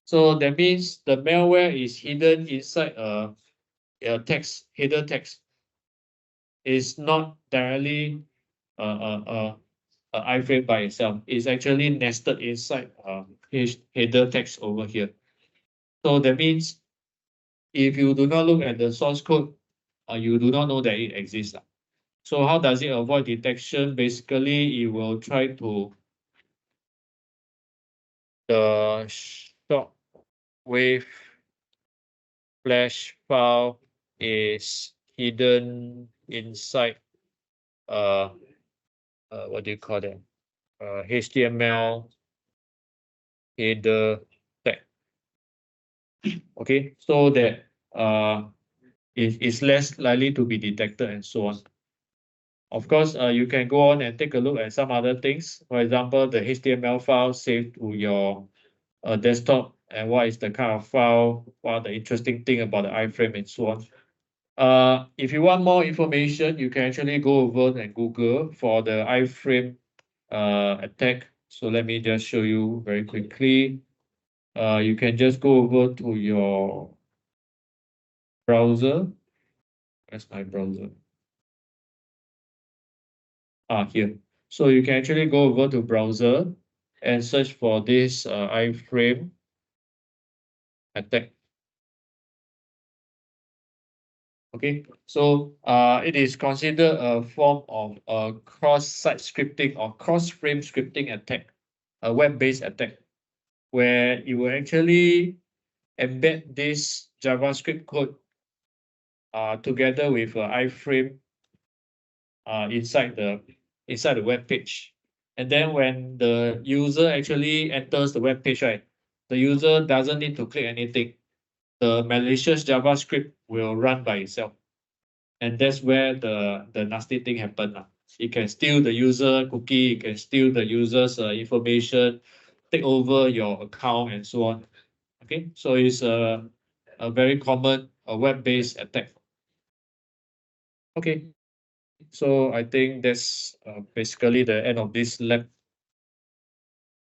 So that means the malware is hidden inside a text, header text. It's not directly iframe by itself. It's actually nested inside header text over here. So that means if you do not look at the source code, you do not know that it exists. So how does it avoid detection? Basically, it will try to the shock wave flash file is hidden inside what do you call that? HTML header tag. Okay, so that it is less likely to be detected and so on. Of course, you can go on and take a look at some other things. For example, the HTML file saved to your desktop and what is the kind of file, what are the interesting thing about the iframe and so on. If you want more information, you can actually go over and Google for the iframe attack. So let me just show you very quickly. You can just go over to your browser. Where's my browser? Here. So you can actually go over to browser and search for this iframe attack. Okay, so it is considered a form of a cross-site scripting or cross-frame scripting attack, a web-based attack, where you will actually embed this JavaScript code together with an iframe inside the web page. And then when the user actually enters the web page, right, the user doesn't need to click anything. The malicious JavaScript will run by itself. And that's where the nasty thing happened. It can steal the user cookie, it can steal the user's information, take over your account and so on. Okay, so it's a very common web-based attack. Okay, so I think that's basically the end of this lab.